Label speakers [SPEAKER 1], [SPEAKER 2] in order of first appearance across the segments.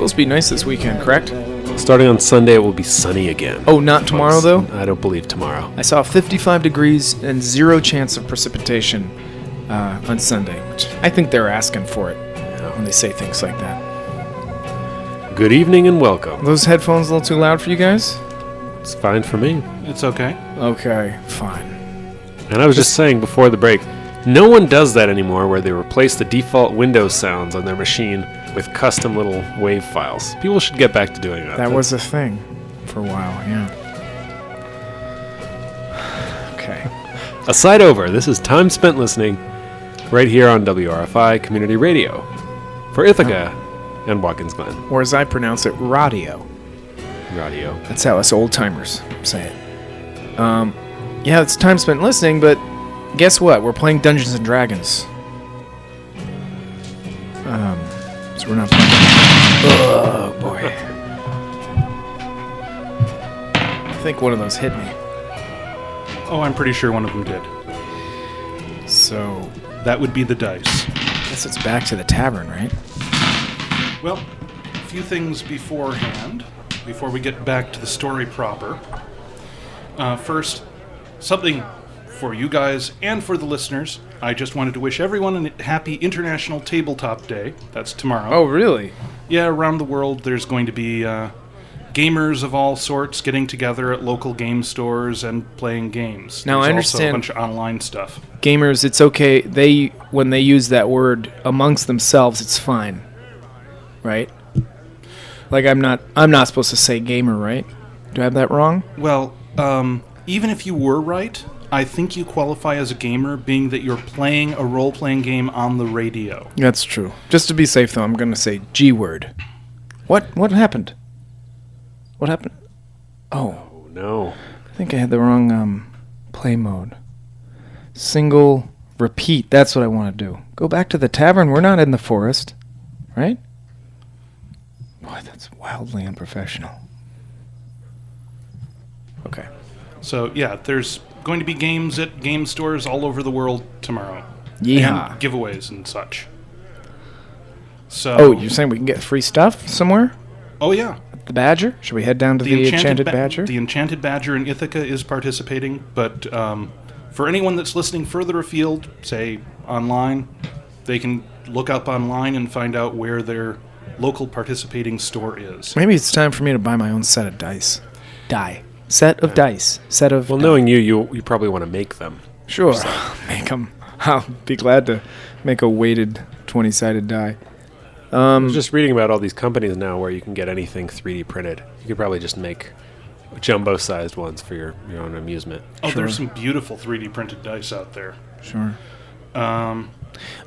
[SPEAKER 1] supposed to be nice this weekend, correct?
[SPEAKER 2] Starting on Sunday, it will be sunny again.
[SPEAKER 1] Oh, not tomorrow, though?
[SPEAKER 2] I don't believe tomorrow.
[SPEAKER 1] I saw 55 degrees and 0 chance of precipitation on Sunday, which I think they're asking for it when they say things like that.
[SPEAKER 2] Good evening and welcome.
[SPEAKER 1] Are those headphones a little too loud for you guys?
[SPEAKER 2] It's fine for me.
[SPEAKER 3] It's okay.
[SPEAKER 1] Okay, fine.
[SPEAKER 2] And I was just saying before the break, no one does that anymore where they replace the default Windows sounds on their machine with custom little wave files. People should get back to doing that.
[SPEAKER 1] That was a thing for a while, yeah. Okay.
[SPEAKER 2] Aside over, this is time spent listening right here on WRFI Community Radio for Ithaca and Watkins Glen.
[SPEAKER 1] Or as I pronounce it, radio.
[SPEAKER 2] Radio.
[SPEAKER 1] That's how us old-timers say it. Yeah, it's time spent listening, but guess what? We're playing Dungeons & Dragons. So we're not playing... Oh, boy. I think one of those hit me.
[SPEAKER 3] Oh, I'm pretty sure one of them did.
[SPEAKER 1] So...
[SPEAKER 3] That would be the dice.
[SPEAKER 1] I guess it's back to the tavern, right?
[SPEAKER 3] Well, a few things beforehand, before we get back to the story proper. First, something for you guys and for the listeners. I just wanted to wish everyone a happy International Tabletop Day. That's tomorrow.
[SPEAKER 1] Oh, really?
[SPEAKER 3] Yeah, around the world there's going to be gamers of all sorts getting together at local game stores and playing games.
[SPEAKER 1] Now,
[SPEAKER 3] there's
[SPEAKER 1] I understand
[SPEAKER 3] also a bunch of online stuff.
[SPEAKER 1] Gamers, it's okay. When they use that word amongst themselves, it's fine. Right? Like I'm not supposed to say gamer, right? Do I have that wrong?
[SPEAKER 3] Well, even if you were right, I think you qualify as a gamer, being that you're playing a role-playing game on the radio.
[SPEAKER 1] That's true. Just to be safe, though, I'm going to say G-word. What happened? What happened? Oh,
[SPEAKER 2] no.
[SPEAKER 1] I think I had the wrong play mode. Single repeat. That's what I want to do. Go back to the tavern. We're not in the forest. Right? Boy, that's wildly unprofessional. Okay.
[SPEAKER 3] So, yeah, there's going to be games at game stores all over the world tomorrow.
[SPEAKER 1] Yeehaw.
[SPEAKER 3] And giveaways and such. So.
[SPEAKER 1] Oh, you're saying we can get free stuff somewhere?
[SPEAKER 3] Oh, yeah.
[SPEAKER 1] At the Badger? Should we head down to the Enchanted Badger?
[SPEAKER 3] The Enchanted Badger in Ithaca is participating, but for anyone that's listening further afield, say online, they can look up online and find out where their local participating store is.
[SPEAKER 1] Maybe it's time for me to buy my own set of dice. Set of dice.
[SPEAKER 2] Well, knowing you probably want to make them.
[SPEAKER 1] Sure. Make them. I'll be glad to make a weighted 20-sided die.
[SPEAKER 2] I was just reading about all these companies now where you can get anything 3D printed. You could probably just make jumbo-sized ones for your own amusement.
[SPEAKER 3] Oh,
[SPEAKER 1] Sure.
[SPEAKER 3] There's some beautiful 3D printed dice out there.
[SPEAKER 1] Sure.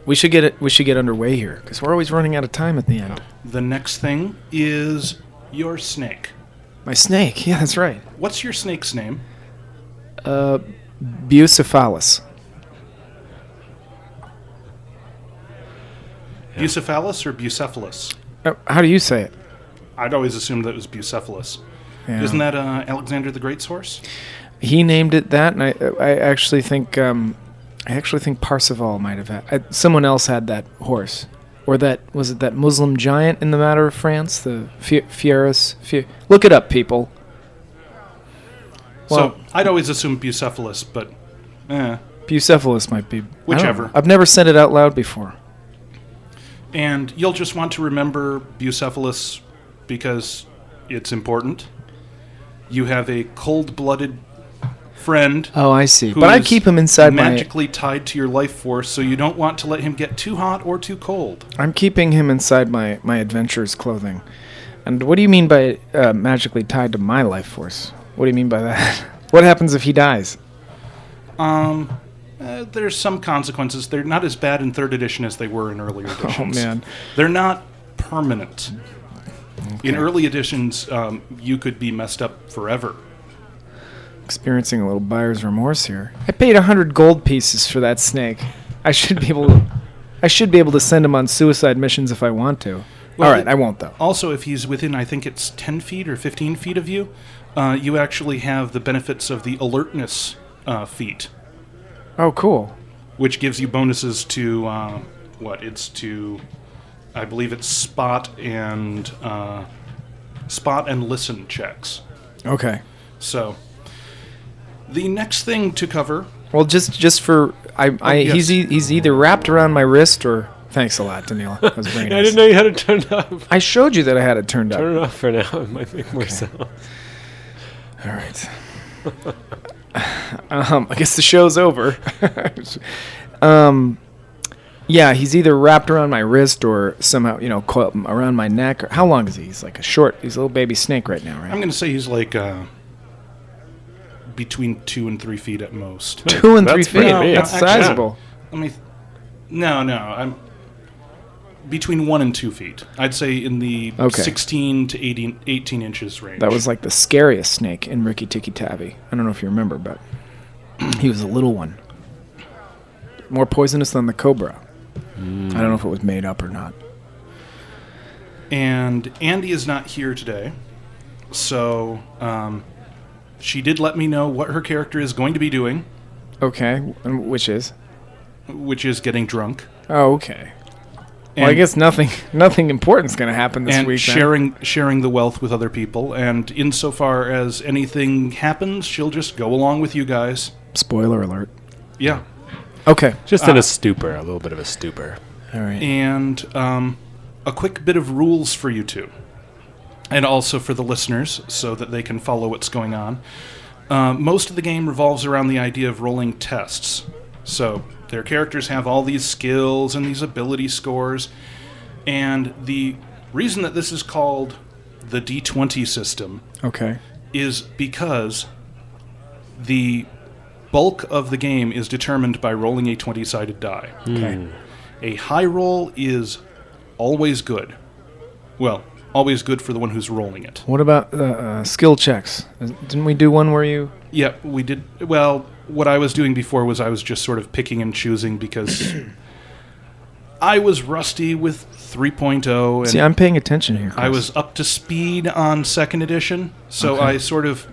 [SPEAKER 1] We should get underway here because we're always running out of time at the end.
[SPEAKER 3] The next thing is your snake.
[SPEAKER 1] My snake. Yeah, that's right.
[SPEAKER 3] What's your snake's name?
[SPEAKER 1] Bucephalus.
[SPEAKER 2] Yeah.
[SPEAKER 3] Bucephalus or Bucephalus?
[SPEAKER 1] How do you say it?
[SPEAKER 3] I'd always assumed that it was Bucephalus.
[SPEAKER 1] Yeah.
[SPEAKER 3] Isn't that Alexander the Great's horse?
[SPEAKER 1] He named it that, and I actually think Parsifal might have had. Someone else had that horse, or was it that Muslim giant in the matter of France, the Fierus? Look it up, people. Well,
[SPEAKER 3] So I'd always assumed Bucephalus, but
[SPEAKER 1] Bucephalus might be.
[SPEAKER 3] Whichever.
[SPEAKER 1] I've never said it out loud before.
[SPEAKER 3] And you'll just want to remember Bucephalus because it's important. You have a cold-blooded friend.
[SPEAKER 1] Oh, I see.
[SPEAKER 3] Who
[SPEAKER 1] But I
[SPEAKER 3] is
[SPEAKER 1] keep him inside
[SPEAKER 3] magically tied to your life force, so you don't want to let him get too hot or too cold.
[SPEAKER 1] I'm keeping him inside my adventurer's clothing. And what do you mean by magically tied to my life force? What do you mean by that? What happens if he dies?
[SPEAKER 3] There's some consequences. They're not as bad in 3rd edition as they were in earlier editions.
[SPEAKER 1] Oh, man.
[SPEAKER 3] They're not permanent.
[SPEAKER 1] Okay.
[SPEAKER 3] In early editions, you could be messed up forever.
[SPEAKER 1] Experiencing a little buyer's remorse here. I paid 100 gold pieces for that snake. I should be able to send him on suicide missions if I want to.
[SPEAKER 3] Well,
[SPEAKER 1] all right, I won't, though.
[SPEAKER 3] Also, if he's within, I think it's 10 feet or 15 feet of you, you actually have the benefits of the alertness feat.
[SPEAKER 1] Oh, cool.
[SPEAKER 3] Which gives you bonuses to, it's to I believe it's spot and listen checks.
[SPEAKER 1] Okay.
[SPEAKER 3] So the next thing to cover.
[SPEAKER 1] Well, just for
[SPEAKER 3] yes.
[SPEAKER 1] he's either wrapped around my wrist or. Thanks a lot, Daniela. That was very nice.
[SPEAKER 2] I didn't know you had it turned up.
[SPEAKER 1] I showed you that I had it turned up.
[SPEAKER 2] Turn it off for now. It might make more sound.
[SPEAKER 1] All right. I guess the show's over. Yeah, he's either wrapped around my wrist or somehow, coiled around my neck. Or how long is he? He's like he's a little baby snake right now, right?
[SPEAKER 3] I'm going to say he's like between 2 and 3 feet at most.
[SPEAKER 1] 2 and 3
[SPEAKER 2] That's
[SPEAKER 1] feet.
[SPEAKER 2] pretty big.
[SPEAKER 1] That's
[SPEAKER 3] Actually,
[SPEAKER 1] sizable.
[SPEAKER 3] No, I'm between 1 and 2 feet. I'd say in the
[SPEAKER 1] Okay.
[SPEAKER 3] 16 to 18 inches range.
[SPEAKER 1] That was like the scariest snake in Ricky Tikki Tavi. I don't know if you remember, but he was a little one. More poisonous than the cobra. I don't know if it was made up or not.
[SPEAKER 3] And Andy is not here today, so she did let me know what her character is going to be doing,
[SPEAKER 1] Okay, and which is?
[SPEAKER 3] which is getting drunk.
[SPEAKER 1] Oh, okay.
[SPEAKER 3] And,
[SPEAKER 1] Well, I guess nothing important's going to happen this
[SPEAKER 3] and
[SPEAKER 1] week. then.
[SPEAKER 3] sharing the wealth with other people. And insofar as anything happens, she'll just go along with you guys.
[SPEAKER 1] Spoiler alert.
[SPEAKER 3] Yeah.
[SPEAKER 1] Okay.
[SPEAKER 2] Just in a stupor, a little bit of a stupor.
[SPEAKER 1] All right.
[SPEAKER 3] And a quick bit of rules for you two, and also for the listeners, so that they can follow what's going on. Most of the game revolves around the idea of rolling tests. So their characters have all these skills and these ability scores, and the reason that this is called the D20 system
[SPEAKER 1] Okay.
[SPEAKER 3] is because the bulk of the game is determined by rolling a 20-sided die.
[SPEAKER 1] Okay.
[SPEAKER 3] A high roll is always good. Well, always good for the one who's rolling it.
[SPEAKER 1] What about skill checks? Didn't we do one where you...
[SPEAKER 3] Yeah, we did. Well, what I was doing before was I was just sort of picking and choosing because I was rusty with 3.0. And
[SPEAKER 1] See, I'm paying attention here, Chris.
[SPEAKER 3] I was up to speed on 2nd edition, so
[SPEAKER 1] Okay.
[SPEAKER 3] I sort of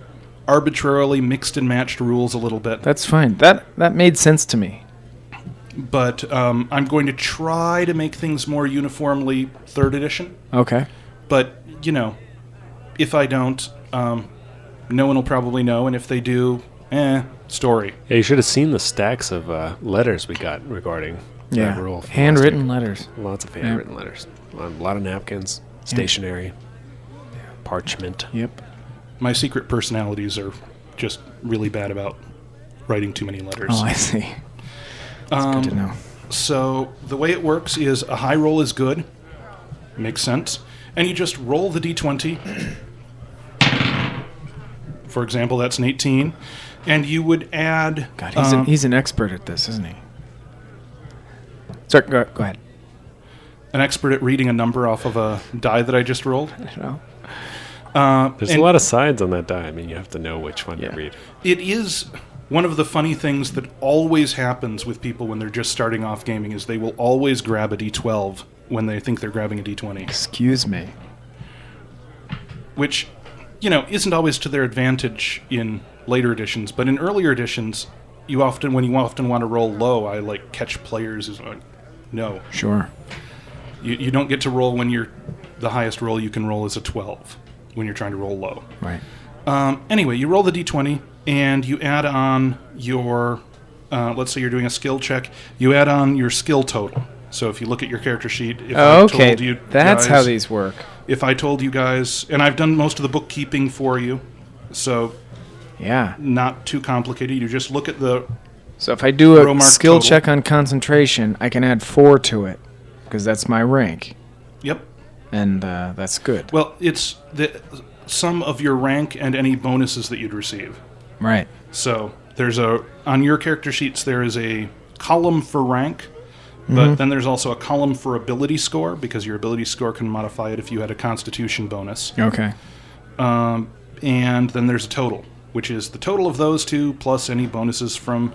[SPEAKER 3] arbitrarily mixed and matched rules a little bit.
[SPEAKER 1] That's fine. That made sense to me.
[SPEAKER 3] But I'm going to try to make things more uniformly 3rd edition.
[SPEAKER 1] Okay.
[SPEAKER 3] But, if I don't, no one will probably know, and if they do, story.
[SPEAKER 2] Yeah, you should have seen the stacks of letters we got regarding that rule. from
[SPEAKER 1] Handwritten
[SPEAKER 2] last
[SPEAKER 1] letters.
[SPEAKER 2] year. Lots of handwritten letters. A lot of napkins, stationery, parchment.
[SPEAKER 1] Yep.
[SPEAKER 3] My secret personalities are just really bad about writing too many letters.
[SPEAKER 1] Oh, I see. That's good to know.
[SPEAKER 3] So the way it works is a high roll is good. Makes sense. And you just roll the d20. For example, that's an 18. And you would add...
[SPEAKER 1] God, he's an expert at this, isn't he? Sorry, go ahead.
[SPEAKER 3] an expert at reading a number off of a die that I just rolled.
[SPEAKER 1] I don't know.
[SPEAKER 2] There's a lot of sides on that die. I mean, you have to know which one to read.
[SPEAKER 3] It is one of the funny things that always happens with people when they're just starting off gaming is they will always grab a d12 when they think they're grabbing a d20.
[SPEAKER 1] Excuse me.
[SPEAKER 3] Which, isn't always to their advantage in later editions, but in earlier editions, when you often want to roll low, I catch players as no.
[SPEAKER 1] Sure.
[SPEAKER 3] You don't get to roll when the highest roll you can roll is a 12 when you're trying to roll low.
[SPEAKER 1] Right.
[SPEAKER 3] Anyway, you roll the d20 and you add on your, let's say you're doing a skill check, you add on your skill total. So if you look at your character sheet, if I told you
[SPEAKER 1] that's
[SPEAKER 3] guys,
[SPEAKER 1] how these work.
[SPEAKER 3] If I told you guys, and I've done most of the bookkeeping for you, so
[SPEAKER 1] Yeah.
[SPEAKER 3] not too complicated. You just look at the
[SPEAKER 1] So if I do
[SPEAKER 3] row
[SPEAKER 1] a
[SPEAKER 3] mark
[SPEAKER 1] skill
[SPEAKER 3] total.
[SPEAKER 1] check on concentration, I can add 4 to it because that's my rank,
[SPEAKER 3] Yep.
[SPEAKER 1] and that's good.
[SPEAKER 3] Well, it's the sum of your rank and any bonuses that you'd receive.
[SPEAKER 1] Right.
[SPEAKER 3] So on your character sheets there is a column for rank, but then there's also a column for ability score because your ability score can modify it if you had a Constitution bonus.
[SPEAKER 1] Okay.
[SPEAKER 3] And then there's a total, which is the total of those two plus any bonuses from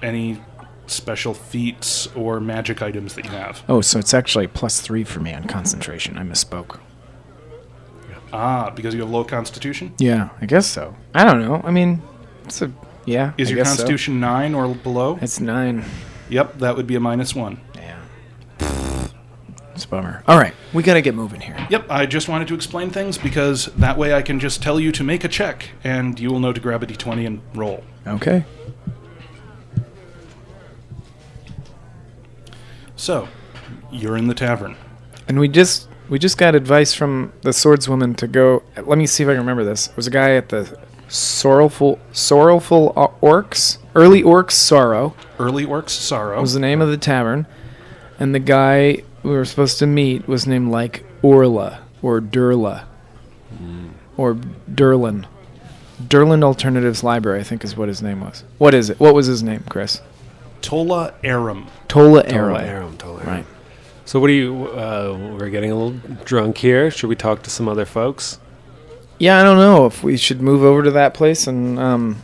[SPEAKER 3] any special feats or magic items that you have.
[SPEAKER 1] Oh, so it's actually +3 for me on concentration. I misspoke.
[SPEAKER 3] Because you have low Constitution?
[SPEAKER 1] Yeah, I guess so. I don't know. I mean,
[SPEAKER 3] Is
[SPEAKER 1] I
[SPEAKER 3] your
[SPEAKER 1] guess so.
[SPEAKER 3] Constitution 9 or below?
[SPEAKER 1] It's 9.
[SPEAKER 3] Yep, that would be a -1.
[SPEAKER 1] Yeah. It's a bummer. All right, we got to get moving here.
[SPEAKER 3] Yep, I just wanted to explain things because that way I can just tell you to make a check, and you will know to grab a d20 and roll.
[SPEAKER 1] Okay.
[SPEAKER 3] So, you're in the tavern.
[SPEAKER 1] And we just got advice from the swordswoman to go. Let me see if I can remember this. It was a guy at the Sorrowful Orcs, Early Orcs Sorrow.
[SPEAKER 3] Early Orcs Sorrow.
[SPEAKER 1] Was the name of the tavern, and the guy we were supposed to meet was named like Orla or Durla or Durlin. Durlin Alternatives Library, I think, is what his name was. What is it? What was his name, Chris?
[SPEAKER 3] Tola Aram.
[SPEAKER 1] Tola
[SPEAKER 2] Tola
[SPEAKER 1] Aram.
[SPEAKER 2] Aram.
[SPEAKER 1] Right.
[SPEAKER 2] So what do you? We're getting a little drunk here. Should we talk to some other folks?
[SPEAKER 1] Yeah, I don't know if we should move over to that place and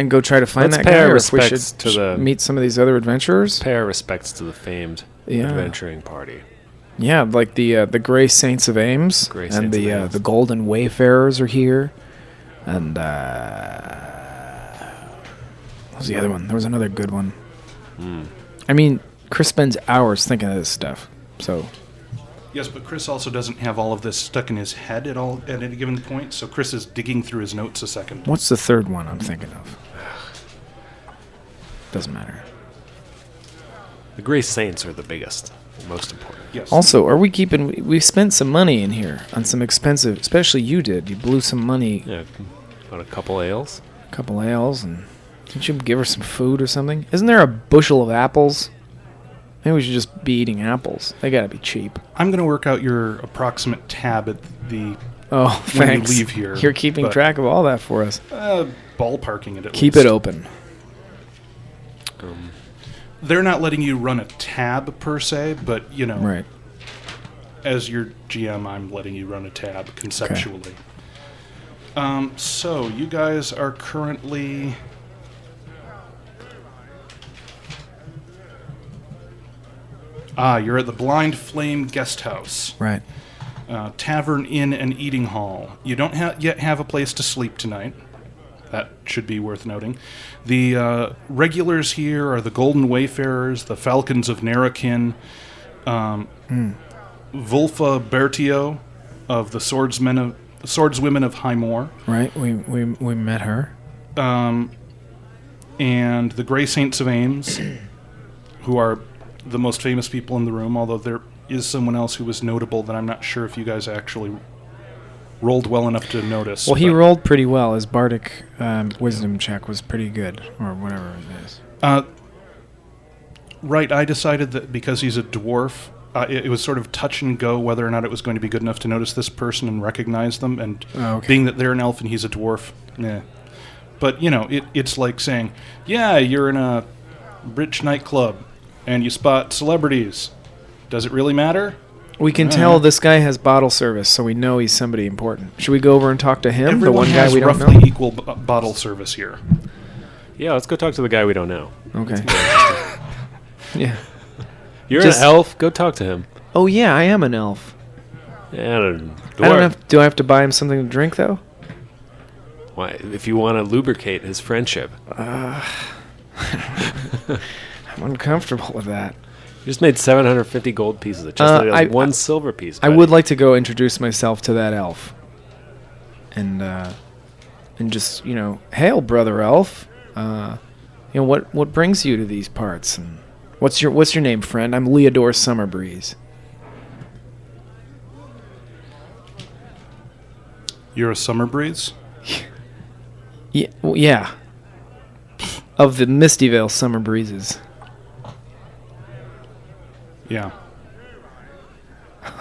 [SPEAKER 1] go try to find
[SPEAKER 2] Let's
[SPEAKER 1] that
[SPEAKER 2] pay
[SPEAKER 1] guy,
[SPEAKER 2] our
[SPEAKER 1] or if we should
[SPEAKER 2] respects to the-
[SPEAKER 1] meet some of these other adventurers.
[SPEAKER 2] Pay our respects to the famed
[SPEAKER 1] Yeah.
[SPEAKER 2] adventuring party.
[SPEAKER 1] Yeah, like the Grey Saints of Ames
[SPEAKER 2] Grey
[SPEAKER 1] and
[SPEAKER 2] Saints of Ames.
[SPEAKER 1] the Golden Wayfarers are here, and what was the other one? There was another good one. I mean, Chris spends hours thinking of this stuff, so.
[SPEAKER 3] Yes, but Chris also doesn't have all of this stuck in his head at any given point, so Chris is digging through his notes a second.
[SPEAKER 1] What's the third one I'm thinking of? Doesn't matter.
[SPEAKER 2] The Grey Saints are the biggest, most important.
[SPEAKER 3] Yes.
[SPEAKER 1] Also, are we keeping? We spent some money in here on some expensive. Especially you did. You blew some money,
[SPEAKER 2] Yeah, about a couple ales.
[SPEAKER 1] a couple ales, and didn't you give her some food or something? Isn't there a bushel of apples? Maybe we should just be eating apples. They gotta be cheap.
[SPEAKER 3] I'm going to work out your approximate tab at the
[SPEAKER 1] Oh,
[SPEAKER 3] when
[SPEAKER 1] thanks.
[SPEAKER 3] you leave here.
[SPEAKER 1] You're keeping
[SPEAKER 3] but,
[SPEAKER 1] track of all that for us.
[SPEAKER 3] ballparking it at
[SPEAKER 1] Keep
[SPEAKER 3] least.
[SPEAKER 1] it open.
[SPEAKER 3] They're not letting you run a tab per se, but you know,
[SPEAKER 1] Right.
[SPEAKER 3] as your GM, I'm letting you run a tab conceptually. So you guys are currently you're at the Blind Flame Guest House,
[SPEAKER 1] Right.
[SPEAKER 3] tavern, inn, and eating hall. You don't yet have a place to sleep tonight. That should be worth noting. The regulars here are the Golden Wayfarers, the Falcons of Narakin, Vulfa Bertio of the Swordswomen of Highmoor,
[SPEAKER 1] Right. We met her.
[SPEAKER 3] and the Grey Saints of Ames, who are the most famous people in the room, although there is someone else who was notable that I'm not sure if you guys actually rolled well enough to notice.
[SPEAKER 1] Well, he
[SPEAKER 3] but-
[SPEAKER 1] rolled pretty well. His bardic wisdom check was pretty good, or whatever it is.
[SPEAKER 3] Right, I decided that because he's a dwarf, it was sort of touch and go whether or not it was going to be good enough to notice this person and recognize them, and
[SPEAKER 1] Okay.
[SPEAKER 3] being that they're an elf and he's a dwarf, eh. But, you know, it's like saying, yeah, you're in a rich nightclub and you spot celebrities. Does it really matter?
[SPEAKER 1] We can tell this guy has bottle service, so we know he's somebody important. Should we go over and talk to him,
[SPEAKER 3] Everyone
[SPEAKER 1] the one guy
[SPEAKER 3] has
[SPEAKER 1] we don't
[SPEAKER 3] roughly
[SPEAKER 1] know?
[SPEAKER 3] equal bottle service here.
[SPEAKER 2] Yeah, let's go talk to the guy we don't know.
[SPEAKER 1] Okay. Yeah.
[SPEAKER 2] You're
[SPEAKER 1] Just-
[SPEAKER 2] an elf. Go talk to him.
[SPEAKER 1] Oh yeah, I am an elf.
[SPEAKER 2] Yeah,
[SPEAKER 1] I don't have. Do I have to buy him something to drink though?
[SPEAKER 2] Why, if you want to lubricate his friendship.
[SPEAKER 1] I'm uncomfortable with that.
[SPEAKER 2] You just made 750 gold pieces of chestnut. One silver piece.
[SPEAKER 1] I
[SPEAKER 2] buddy.
[SPEAKER 1] would like to go introduce myself to that elf, and just hail, brother elf. What brings you to these parts, and what's your name, friend? I'm Leodore Summerbreeze.
[SPEAKER 3] You're a summer breeze?
[SPEAKER 1] Yeah, yeah. Of the Mistyvale Summer Breezes.
[SPEAKER 3] Yeah.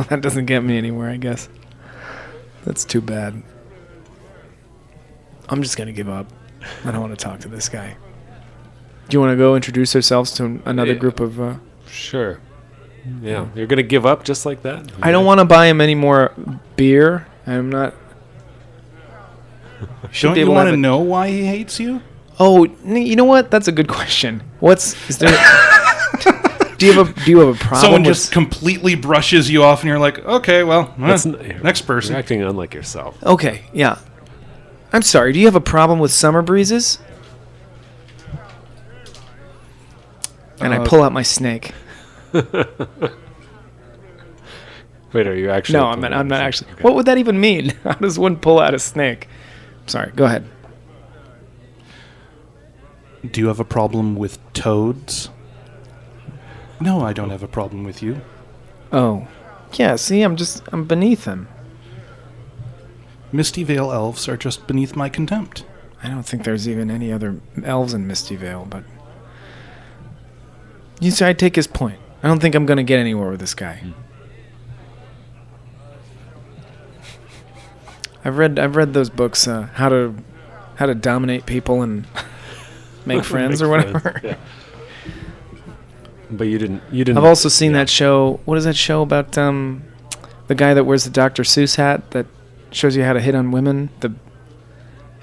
[SPEAKER 1] That doesn't get me anywhere, I guess. That's too bad. I'm just going to give up. I don't want to talk to this guy. Do you want to go introduce ourselves to another
[SPEAKER 2] Yeah.
[SPEAKER 1] group of...
[SPEAKER 2] Sure. Yeah. You're going to give up just like that?
[SPEAKER 1] I don't want to buy him any more beer. I'm not... Should
[SPEAKER 3] Don't
[SPEAKER 1] be
[SPEAKER 3] you
[SPEAKER 1] able
[SPEAKER 3] want
[SPEAKER 1] have
[SPEAKER 3] to
[SPEAKER 1] it-
[SPEAKER 3] know why he hates you?
[SPEAKER 1] Oh, you know what? That's a good question. Is there... Do you have a problem
[SPEAKER 3] Someone
[SPEAKER 1] with...
[SPEAKER 3] just completely brushes you off and you're like, okay, well, next person.
[SPEAKER 2] You're acting unlike yourself.
[SPEAKER 1] Okay, yeah. I'm sorry, do you have a problem with summer breezes? And I pull out my snake.
[SPEAKER 2] Wait, are you actually?
[SPEAKER 1] No, I'm not actually. Okay. What would that even mean? How does one pull out a snake? Sorry, go ahead.
[SPEAKER 3] Do you have a problem with toads? No, I don't have a problem with you.
[SPEAKER 1] Oh. Yeah, see, I'm beneath him.
[SPEAKER 3] Misty Vale elves are just beneath my contempt.
[SPEAKER 1] I don't think there's even any other elves in Misty Vale, but... You see, I take his point. I don't think I'm going to get anywhere with this guy. I've read those books, how to dominate people and make friends or whatever.
[SPEAKER 2] Friends, yeah. But you didn't.
[SPEAKER 1] I've also seen that show. What is that show about the guy that wears the Dr. Seuss hat that shows you how to hit on women?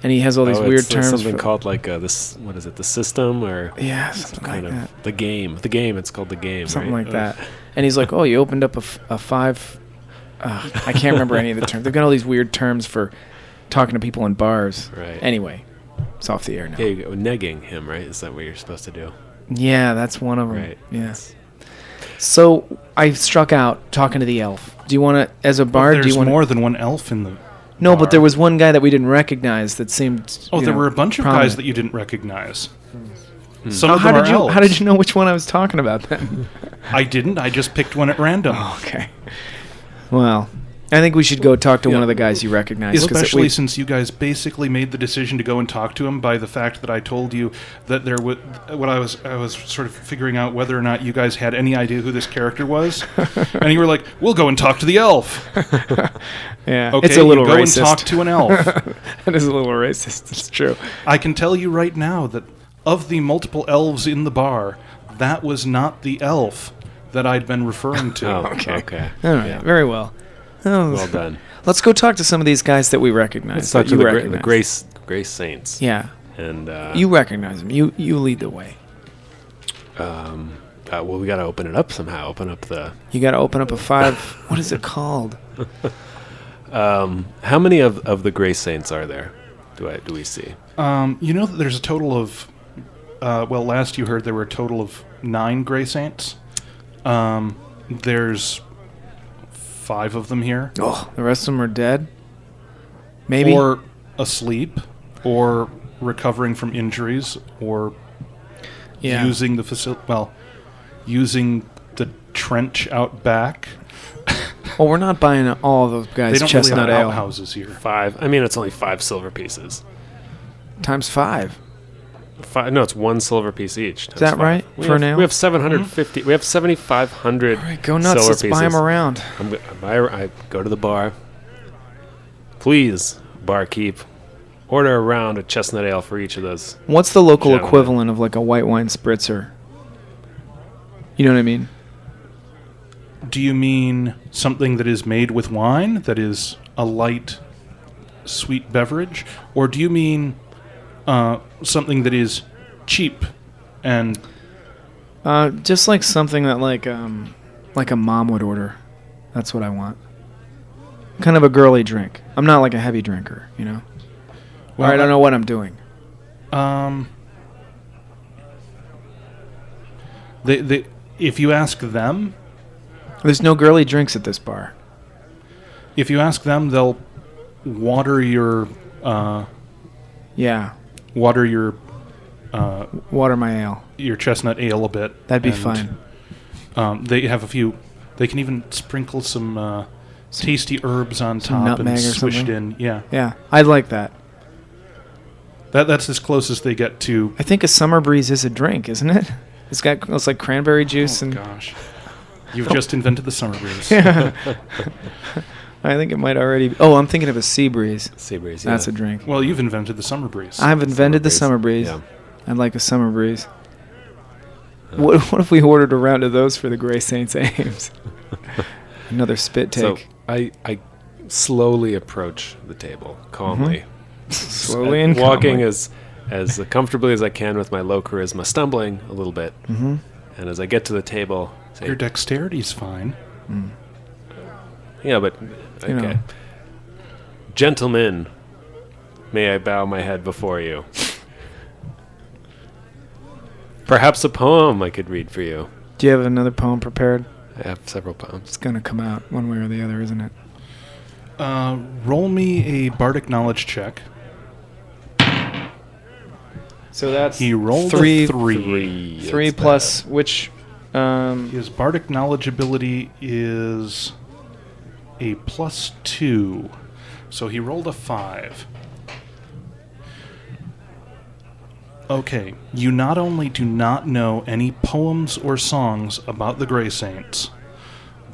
[SPEAKER 1] And he has all these weird terms.
[SPEAKER 2] Something called like this. What is it? The System or
[SPEAKER 1] something like that.
[SPEAKER 2] The game. The game. It's called the game.
[SPEAKER 1] Something
[SPEAKER 2] right?
[SPEAKER 1] like that. And he's like, oh, you opened up a five. I can't remember any of the terms. They've got all these weird terms for talking to people in bars.
[SPEAKER 2] Right.
[SPEAKER 1] Anyway, it's off the air now.
[SPEAKER 2] Yeah, you go negging him, right? Is that what you're supposed to do?
[SPEAKER 1] Yeah, that's one of them.
[SPEAKER 2] Right.
[SPEAKER 1] Yes. So I struck out talking to the elf. Do you want to, as a bard, do you want
[SPEAKER 3] more than one elf in the
[SPEAKER 1] No,
[SPEAKER 3] bar.
[SPEAKER 1] but there was one guy that we didn't recognize that seemed
[SPEAKER 3] there were a bunch of
[SPEAKER 1] prominent.
[SPEAKER 3] guys that you didn't recognize. Some
[SPEAKER 1] Oh,
[SPEAKER 3] of them are elves.
[SPEAKER 1] how did you know which one I was talking about then?
[SPEAKER 3] I didn't. I just picked one at random.
[SPEAKER 1] Oh, okay. Well, I think we should go talk to one of the guys you recognize.
[SPEAKER 3] Especially since you guys basically made the decision to go and talk to him by the fact that I told you that there would. What I was sort of figuring out whether or not you guys had any idea who this character was, and you were like, "We'll go and talk to the elf."
[SPEAKER 1] Yeah,
[SPEAKER 3] okay,
[SPEAKER 1] it's a little
[SPEAKER 3] go
[SPEAKER 1] racist.
[SPEAKER 3] and talk to an elf.
[SPEAKER 1] That is a little racist. It's true.
[SPEAKER 3] I can tell you right now that of the multiple elves in the bar, that was not the elf that I'd been referring to.
[SPEAKER 2] Oh, okay.
[SPEAKER 1] All right, very well. Oh,
[SPEAKER 2] Well done.
[SPEAKER 1] Let's go talk to some of these guys that we recognize.
[SPEAKER 2] Let's talk
[SPEAKER 1] that
[SPEAKER 2] to
[SPEAKER 1] you
[SPEAKER 2] the
[SPEAKER 1] recognize.
[SPEAKER 2] Grace Saints.
[SPEAKER 1] Yeah.
[SPEAKER 2] And
[SPEAKER 1] you recognize them. You lead the way.
[SPEAKER 2] Well, we got to open it up somehow. Open up the.
[SPEAKER 1] You got to open up a 5. What is it called?
[SPEAKER 2] How many of the Grace Saints are there? Do we see?
[SPEAKER 3] You know that there's a total of. Last you heard there were a total of 9 Grey Saints. There's 5 of them here.
[SPEAKER 1] Oh, the rest of them are dead? Maybe?
[SPEAKER 3] Or asleep, or recovering from injuries, or using the facility. Well, using the trench out back.
[SPEAKER 1] Well, we're not buying all of those guys'
[SPEAKER 3] They don't
[SPEAKER 1] chestnut
[SPEAKER 3] really have
[SPEAKER 1] ale.
[SPEAKER 3] outhouses here.
[SPEAKER 2] 5. I mean, it's only 5 silver pieces.
[SPEAKER 1] Times 5.
[SPEAKER 2] 5. No, it's 1 silver piece each.
[SPEAKER 1] Is that right? For an ale?
[SPEAKER 2] We have 750. We have 7,500.
[SPEAKER 1] All right, go nuts.
[SPEAKER 2] Silver
[SPEAKER 1] Let's
[SPEAKER 2] pieces.
[SPEAKER 1] buy them around.
[SPEAKER 2] I go to the bar. Please, barkeep, order a round of chestnut ale for each of those.
[SPEAKER 1] What's the local
[SPEAKER 2] Gentlemen.
[SPEAKER 1] equivalent of like a white wine spritzer? You know what I mean?
[SPEAKER 3] Do you mean something that is made with wine, that is a light, sweet beverage? Or do you mean something that is cheap and...
[SPEAKER 1] Just like something that like a mom would order. That's what I want. Kind of a girly drink. I'm not like a heavy drinker, you know?
[SPEAKER 3] Well,
[SPEAKER 1] I don't know what I'm doing.
[SPEAKER 3] If you ask them...
[SPEAKER 1] There's no girly drinks at this bar.
[SPEAKER 3] If you ask them, they'll water your...
[SPEAKER 1] Yeah.
[SPEAKER 3] Water your...
[SPEAKER 1] Water my ale.
[SPEAKER 3] Your chestnut ale a bit.
[SPEAKER 1] That'd be fine.
[SPEAKER 3] They have a few... They can even sprinkle some tasty herbs on top
[SPEAKER 1] nutmeg
[SPEAKER 3] and
[SPEAKER 1] or
[SPEAKER 3] swish it
[SPEAKER 1] something?
[SPEAKER 3] in. Yeah.
[SPEAKER 1] Yeah, I'd like that.
[SPEAKER 3] That's as close as they get to...
[SPEAKER 1] I think a summer breeze is a drink, isn't it? It's like cranberry juice and...
[SPEAKER 3] gosh. You've just invented the summer breeze.
[SPEAKER 1] I think it might already be. Oh, I'm thinking of a sea breeze.
[SPEAKER 2] Sea breeze, yeah.
[SPEAKER 1] That's a drink.
[SPEAKER 3] Well, you've invented the summer breeze.
[SPEAKER 1] I've invented the summer breeze.
[SPEAKER 2] Yeah.
[SPEAKER 1] I'd like a summer breeze. What if we ordered a round of those for the Grey Saints Ames? Another spit take.
[SPEAKER 2] So I slowly approach the table, calmly.
[SPEAKER 1] Slowly and
[SPEAKER 2] walking
[SPEAKER 1] calmly.
[SPEAKER 2] as comfortably as I can with my low charisma, stumbling a little bit.
[SPEAKER 1] Mm-hmm.
[SPEAKER 2] And as I get to the table, say,
[SPEAKER 3] Your dexterity's fine.
[SPEAKER 2] yeah, but okay.
[SPEAKER 1] You know.
[SPEAKER 2] Gentlemen, may I bow my head before you? Perhaps a poem I could read for you.
[SPEAKER 1] Do you have another poem prepared?
[SPEAKER 2] I have several poems.
[SPEAKER 1] It's going to come out one way or the other, isn't it?
[SPEAKER 3] Roll me a bardic knowledge check.
[SPEAKER 1] So that's
[SPEAKER 3] He rolled
[SPEAKER 1] three.
[SPEAKER 3] a 3.
[SPEAKER 1] 3 plus which...
[SPEAKER 3] His bardic knowledge ability is a +2. So he rolled a 5. Okay, you not only do not know any poems or songs about the Grey Saints,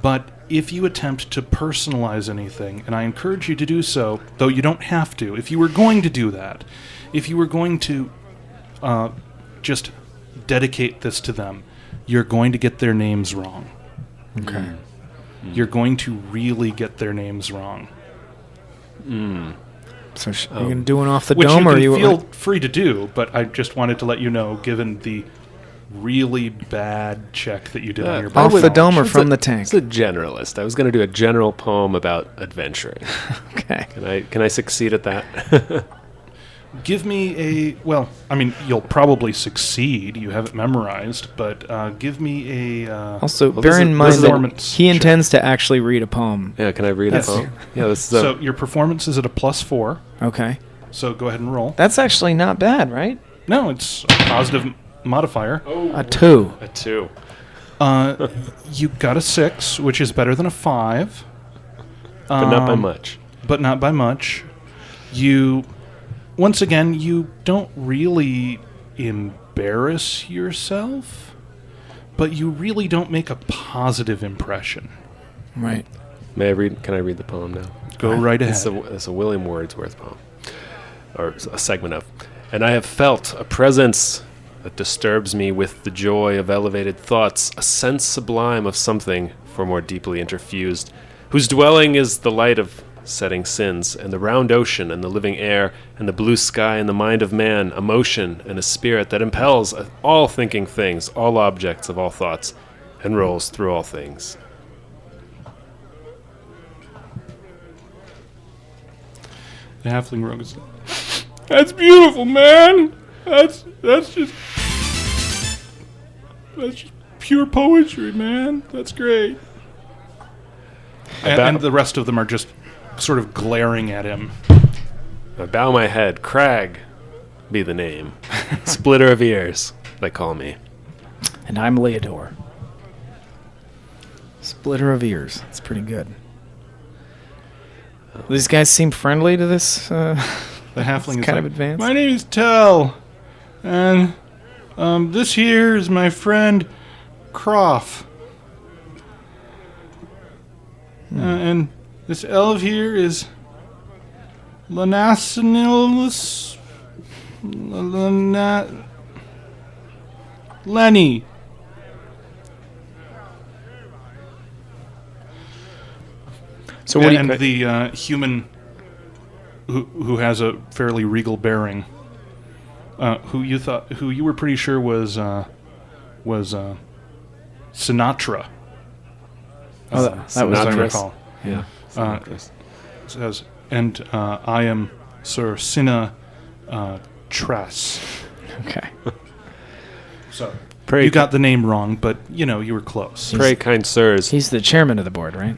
[SPEAKER 3] but if you attempt to personalize anything, and I encourage you to do so, though you don't have to, if you were going to do that, if you were going to just dedicate this to them, you're going to get their names wrong.
[SPEAKER 1] Okay.
[SPEAKER 3] You're going to really get their names wrong.
[SPEAKER 1] So are you going to do one off the
[SPEAKER 3] Which
[SPEAKER 1] dome?
[SPEAKER 3] you
[SPEAKER 1] Or
[SPEAKER 3] can
[SPEAKER 1] you
[SPEAKER 3] feel free to do, but I just wanted to let you know, given the really bad check that you did on your
[SPEAKER 1] off
[SPEAKER 3] bardic
[SPEAKER 1] the dome or
[SPEAKER 3] knowledge.
[SPEAKER 1] from the tank?
[SPEAKER 2] It's a generalist. I was going to do a general poem about adventuring.
[SPEAKER 1] Okay.
[SPEAKER 2] Can I succeed at that?
[SPEAKER 3] Give me a... Well, I mean, you'll probably succeed. You have it memorized, but give me a...
[SPEAKER 1] Also,
[SPEAKER 2] Well,
[SPEAKER 1] bear
[SPEAKER 2] this
[SPEAKER 1] in
[SPEAKER 2] is-
[SPEAKER 1] mind
[SPEAKER 2] this is
[SPEAKER 1] that
[SPEAKER 3] performance
[SPEAKER 1] he
[SPEAKER 3] check.
[SPEAKER 1] intends to actually read a poem.
[SPEAKER 2] Yeah, can I read
[SPEAKER 3] Yes.
[SPEAKER 2] a poem? Yeah, this is a,
[SPEAKER 3] So your performance is at a +4,
[SPEAKER 1] Okay.
[SPEAKER 3] so go ahead and roll.
[SPEAKER 1] That's actually not bad, right?
[SPEAKER 3] No, it's a positive modifier.
[SPEAKER 1] A 2.
[SPEAKER 2] a 2.
[SPEAKER 3] You got a 6, which is better than a 5.
[SPEAKER 2] But not by much.
[SPEAKER 3] But not by much. You... Once again, you don't really embarrass yourself, but you really don't make a positive impression.
[SPEAKER 1] Right.
[SPEAKER 2] May I read? Can I read the poem now?
[SPEAKER 3] Go right ahead.
[SPEAKER 2] It's a William Wordsworth poem, or a segment of. And I have felt a presence that disturbs me with the joy of elevated thoughts, a sense sublime of something for more deeply interfused, whose dwelling is the light of setting sins, and the round ocean, and the living air, and the blue sky, and the mind of man, a motion and a spirit that impels all thinking things, all objects of all thoughts, and rolls through all things.
[SPEAKER 3] The halfling rogue is... That's beautiful, man! That's just pure poetry, man. That's great. And the rest of them are just sort of glaring at him.
[SPEAKER 2] I bow my head. Crag be the name. Splitter of ears, they call me.
[SPEAKER 1] And I'm Leodore. Splitter of ears. That's pretty good. These guys seem friendly to this.
[SPEAKER 3] The halfling
[SPEAKER 1] It's
[SPEAKER 3] is
[SPEAKER 1] kind
[SPEAKER 3] like,
[SPEAKER 1] of advanced.
[SPEAKER 3] My name is Tell, and this here is my friend Croft. And this elf here is Lanasinilis Lenny.
[SPEAKER 1] So what do
[SPEAKER 3] And
[SPEAKER 1] you...
[SPEAKER 3] the human who has a fairly regal bearing, who you were pretty sure was Sinatra.
[SPEAKER 1] Oh, that was...
[SPEAKER 3] As I
[SPEAKER 2] Sinatra.
[SPEAKER 3] recall.
[SPEAKER 2] Yeah.
[SPEAKER 3] Says, and I am Sir Cinna Tress.
[SPEAKER 1] Okay.
[SPEAKER 3] So
[SPEAKER 2] Pray,
[SPEAKER 3] you got the name wrong, but you were close.
[SPEAKER 2] pray, kind sirs,
[SPEAKER 1] He's the chairman of the board, right?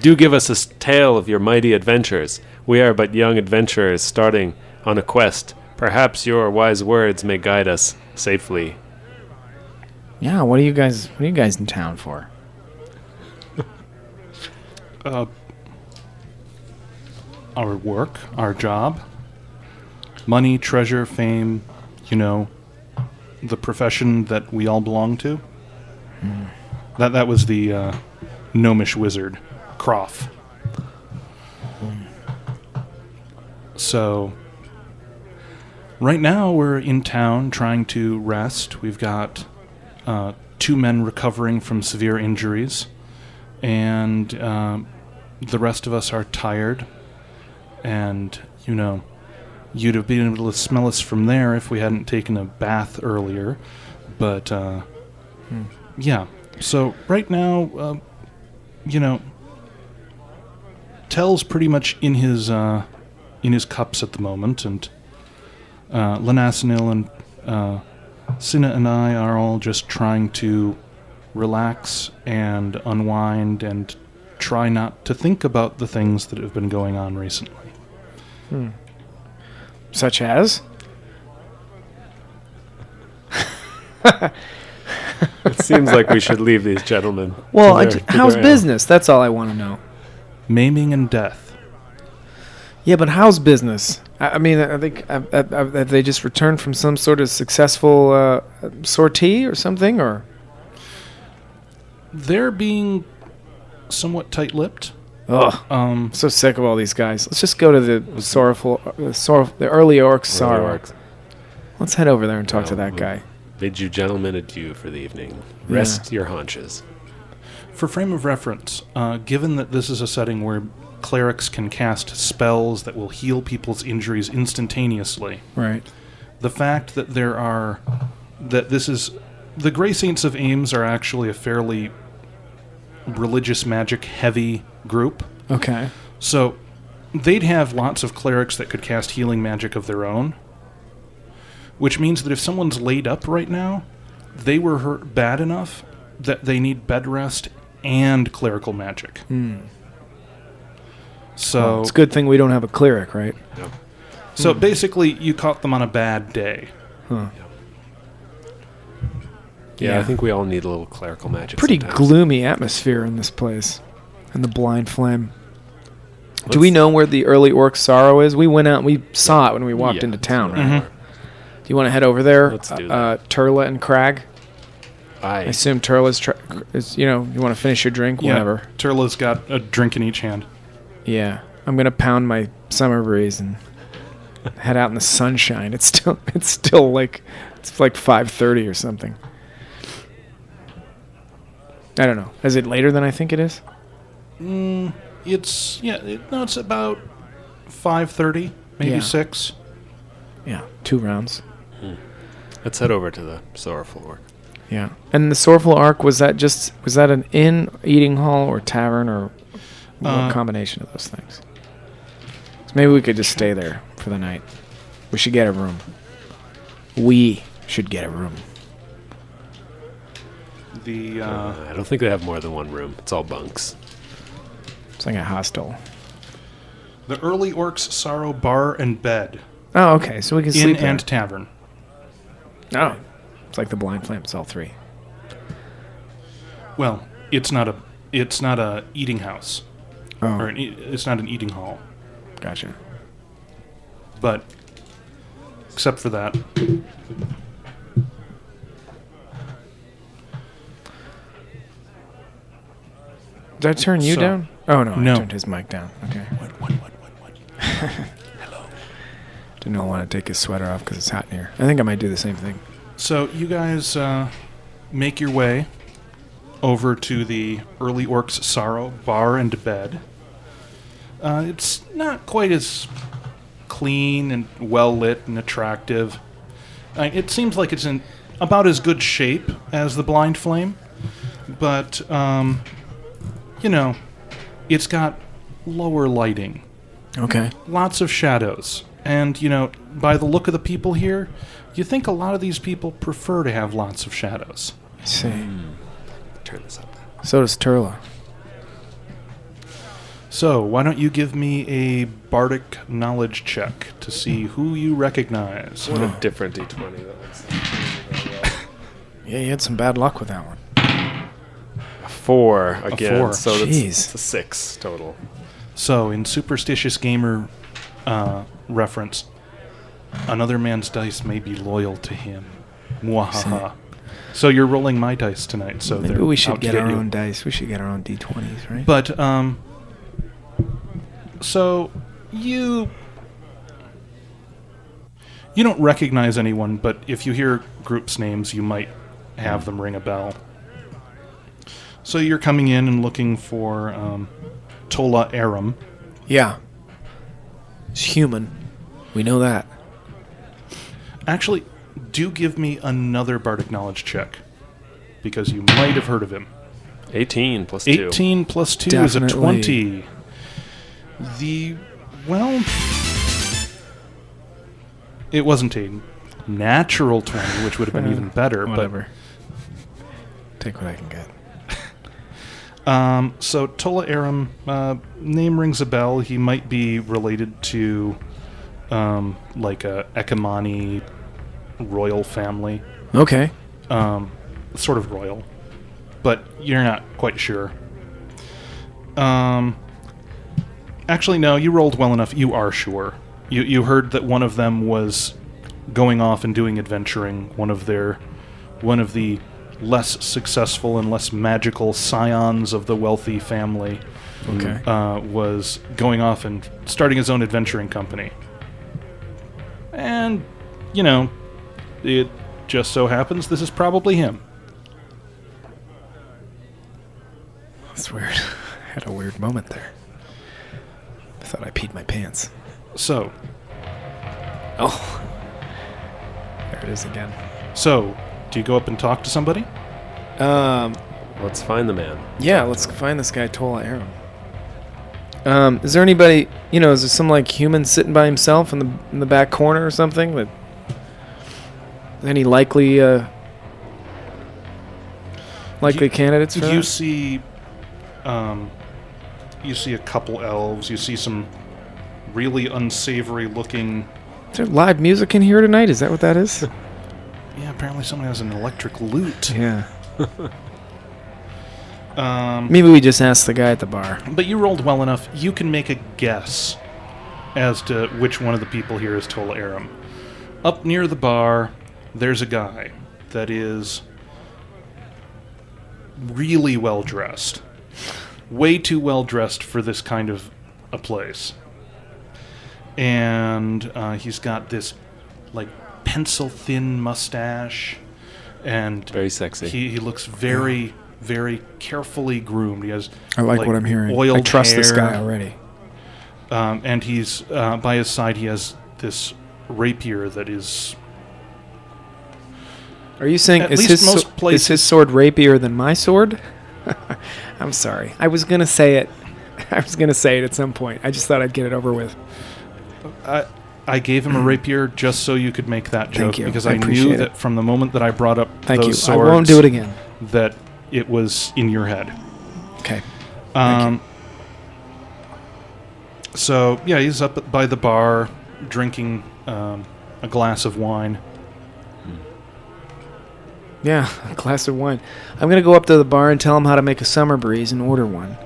[SPEAKER 2] do give us a tale of your mighty adventures. We are but young adventurers starting on a quest. Perhaps your wise words may guide us safely.
[SPEAKER 1] Yeah, what are you guys in town for?
[SPEAKER 3] Our work, our job, money, treasure, fame, the profession that we all belong to. That was the gnomish wizard, Croft. So, right now we're in town trying to rest. We've got 2 men recovering from severe injuries, and the rest of us are tired. And, you'd have been able to smell us from there if we hadn't taken a bath earlier. But, yeah. So, right now, Tell's pretty much in his cups at the moment, and Lanasanil and Cinna and I are all just trying to relax and unwind and try not to think about the things that have been going on recently.
[SPEAKER 1] Such as?
[SPEAKER 2] It seems like we should leave these gentlemen.
[SPEAKER 1] Well,
[SPEAKER 2] to their
[SPEAKER 1] how's
[SPEAKER 2] ale.
[SPEAKER 1] business? That's all I want to know.
[SPEAKER 3] Maiming and death.
[SPEAKER 1] Yeah, but how's business? I mean, I think have they just returned from some sort of successful sortie or something, or?
[SPEAKER 3] They're being somewhat tight-lipped.
[SPEAKER 1] Ugh, so sick of all these guys. Let's just go to the the early orc sorrow. Let's head over there and talk to that guy.
[SPEAKER 2] Bid you gentlemen adieu for the evening.
[SPEAKER 1] Yeah.
[SPEAKER 2] Rest your haunches.
[SPEAKER 3] For frame of reference, given that this is a setting where clerics can cast spells that will heal people's injuries instantaneously,
[SPEAKER 1] Right.
[SPEAKER 3] the fact that the Grey Saints of Ames are actually a fairly religious magic heavy group.
[SPEAKER 1] Okay.
[SPEAKER 3] So they'd have lots of clerics that could cast healing magic of their own, which means that if someone's laid up right now, they were hurt bad enough that they need bed rest and clerical magic. So
[SPEAKER 1] Well, it's a good thing we don't have a cleric, right?
[SPEAKER 3] So basically, you caught them on a bad day.
[SPEAKER 1] Huh.
[SPEAKER 2] Yeah, I think we all need a little clerical magic.
[SPEAKER 1] Pretty
[SPEAKER 2] sometimes.
[SPEAKER 1] gloomy atmosphere in this place, and the blind flame. Do we know where the early orc sorrow is? We went out and we saw it when we walked into town, right? Do you want to head over there?
[SPEAKER 2] Let's do that.
[SPEAKER 1] Turla and Crag? I
[SPEAKER 2] Aye.
[SPEAKER 1] assume Turla's you want to finish your drink? Whatever.
[SPEAKER 3] Turla's got a drink in each hand.
[SPEAKER 1] Yeah. I'm going to pound my summer breeze and head out in the sunshine. It's still like 5:30 or something. I don't know. Is it later than I think it is?
[SPEAKER 3] It's about 5:30, maybe
[SPEAKER 1] Yeah.
[SPEAKER 3] 6.
[SPEAKER 1] Yeah, 2 rounds.
[SPEAKER 2] Let's head over to the sorrowful orc.
[SPEAKER 1] Yeah. And the Sorrowful Ark, was that an inn, eating hall, or tavern, or a combination of those things? So maybe we could just stay there for the night. We should get a room. We should get a room.
[SPEAKER 2] I don't think they have more than one room. It's all bunks.
[SPEAKER 1] It's like a hostel.
[SPEAKER 3] The Early Orcs Sorrow Bar and Bed.
[SPEAKER 1] Oh, okay. So we can
[SPEAKER 3] Inn
[SPEAKER 1] sleep there.
[SPEAKER 3] and Tavern.
[SPEAKER 1] Oh. It's like the blind flame. It's all 3.
[SPEAKER 3] Well, it's not a eating house.
[SPEAKER 1] Oh,
[SPEAKER 3] Or it's not an eating hall.
[SPEAKER 1] gotcha.
[SPEAKER 3] But except for that,
[SPEAKER 1] Did I turn you
[SPEAKER 3] So-
[SPEAKER 1] down? Oh, no.
[SPEAKER 3] No.
[SPEAKER 1] I turned his mic down. Okay.
[SPEAKER 3] What? Hello.
[SPEAKER 1] Didn't want to take his sweater off because it's hot in here. I think I might do the same thing.
[SPEAKER 3] So you guys make your way over to the Early Orcs Sorrow Bar and Bed. It's not quite as clean and well lit and attractive. It seems like it's in about as good shape as the Blind Flame, but it's got lower lighting,
[SPEAKER 1] Okay.
[SPEAKER 3] lots of shadows, and by the look of the people here, you think a lot of these people prefer to have lots of shadows.
[SPEAKER 1] I see.
[SPEAKER 2] Turn this up.
[SPEAKER 1] So does Turla.
[SPEAKER 3] So, why don't you give me a bardic knowledge check to see who you recognize?
[SPEAKER 2] What a different D20 that was.
[SPEAKER 1] Yeah, you had some bad luck with that one.
[SPEAKER 2] A 4 again.
[SPEAKER 3] 4.
[SPEAKER 2] So
[SPEAKER 1] Jeez.
[SPEAKER 2] that's a 6 total.
[SPEAKER 3] So, in Superstitious Gamer reference, another man's dice may be loyal to him. Mwahaha. So you're rolling my dice tonight. So
[SPEAKER 1] Maybe
[SPEAKER 3] they're
[SPEAKER 1] we should
[SPEAKER 3] out to
[SPEAKER 1] get our
[SPEAKER 3] you.
[SPEAKER 1] own dice. We should get our own D20s, right?
[SPEAKER 3] But so you don't recognize anyone, but if you hear groups' names, you might have them ring a bell. So you're coming in and looking for Tola Aram.
[SPEAKER 1] Yeah. It's human. We know that.
[SPEAKER 3] Actually, do give me another bardic knowledge check, because you might have heard of him.
[SPEAKER 2] 18 plus 2.
[SPEAKER 3] 18 plus 2 is a
[SPEAKER 1] Definitely.
[SPEAKER 3] 20. It wasn't a natural 20, which would have been even better,
[SPEAKER 1] Whatever. take what I can get.
[SPEAKER 3] So Tola Aram, name rings a bell. He might be related to like a Ekimani royal family.
[SPEAKER 1] Okay.
[SPEAKER 3] Sort of royal, but you're not quite sure. Actually, no, you rolled well enough. You are sure. You heard that one of them was going off and doing adventuring. One of the less successful and less magical scions of the wealthy family
[SPEAKER 1] Okay.
[SPEAKER 3] was going off and starting his own adventuring company. And, you know, it just so happens this is probably him.
[SPEAKER 1] That's weird. I had a weird moment there. I thought I peed my pants.
[SPEAKER 3] So,
[SPEAKER 1] Oh. There it is again.
[SPEAKER 3] do you go up and talk to somebody?
[SPEAKER 2] Let's find the man.
[SPEAKER 1] Yeah, let's find this guy, Tola Aram. Is there anybody, is there some, like, human sitting by himself in the back corner or something? That any likely candidates for
[SPEAKER 3] You
[SPEAKER 1] that?
[SPEAKER 3] see a couple elves. You see some really unsavory looking...
[SPEAKER 1] Is there live music in here tonight? Is that what that is?
[SPEAKER 3] Yeah, apparently someone has an electric lute.
[SPEAKER 1] Yeah. Maybe we just ask the guy at the bar.
[SPEAKER 3] But you rolled well enough. You can make a guess as to which one of the people here is Tola Aram. Up near the bar, there's a guy that is really well dressed. Way too well dressed for this kind of a place. And he's got this, like, pencil-thin mustache. And
[SPEAKER 2] Very sexy.
[SPEAKER 3] he looks very, very carefully groomed. He has
[SPEAKER 1] I like what I'm hearing.
[SPEAKER 3] oiled
[SPEAKER 1] I trust this
[SPEAKER 3] hair.
[SPEAKER 1] guy already.
[SPEAKER 3] And he's by his side. He has this rapier that is.
[SPEAKER 1] Are you saying
[SPEAKER 3] At
[SPEAKER 1] is
[SPEAKER 3] least
[SPEAKER 1] his,
[SPEAKER 3] most
[SPEAKER 1] is
[SPEAKER 3] places-
[SPEAKER 1] his sword rapier than my sword? I'm sorry. I was going to say it. I was going to say it at some point. I just thought I'd get it over with.
[SPEAKER 3] I gave him a rapier just so you could make that joke,
[SPEAKER 1] Thank you.
[SPEAKER 3] because
[SPEAKER 1] I
[SPEAKER 3] I knew
[SPEAKER 1] appreciate
[SPEAKER 3] that
[SPEAKER 1] it.
[SPEAKER 3] from the moment that I brought up
[SPEAKER 1] Thank you.
[SPEAKER 3] those swords,
[SPEAKER 1] I won't do it again.
[SPEAKER 3] that it was in your head.
[SPEAKER 1] Okay.
[SPEAKER 3] So yeah, he's up by the bar drinking a glass of wine.
[SPEAKER 1] Yeah, a glass of wine. I'm going to go up to the bar and tell him how to make a summer breeze and order one.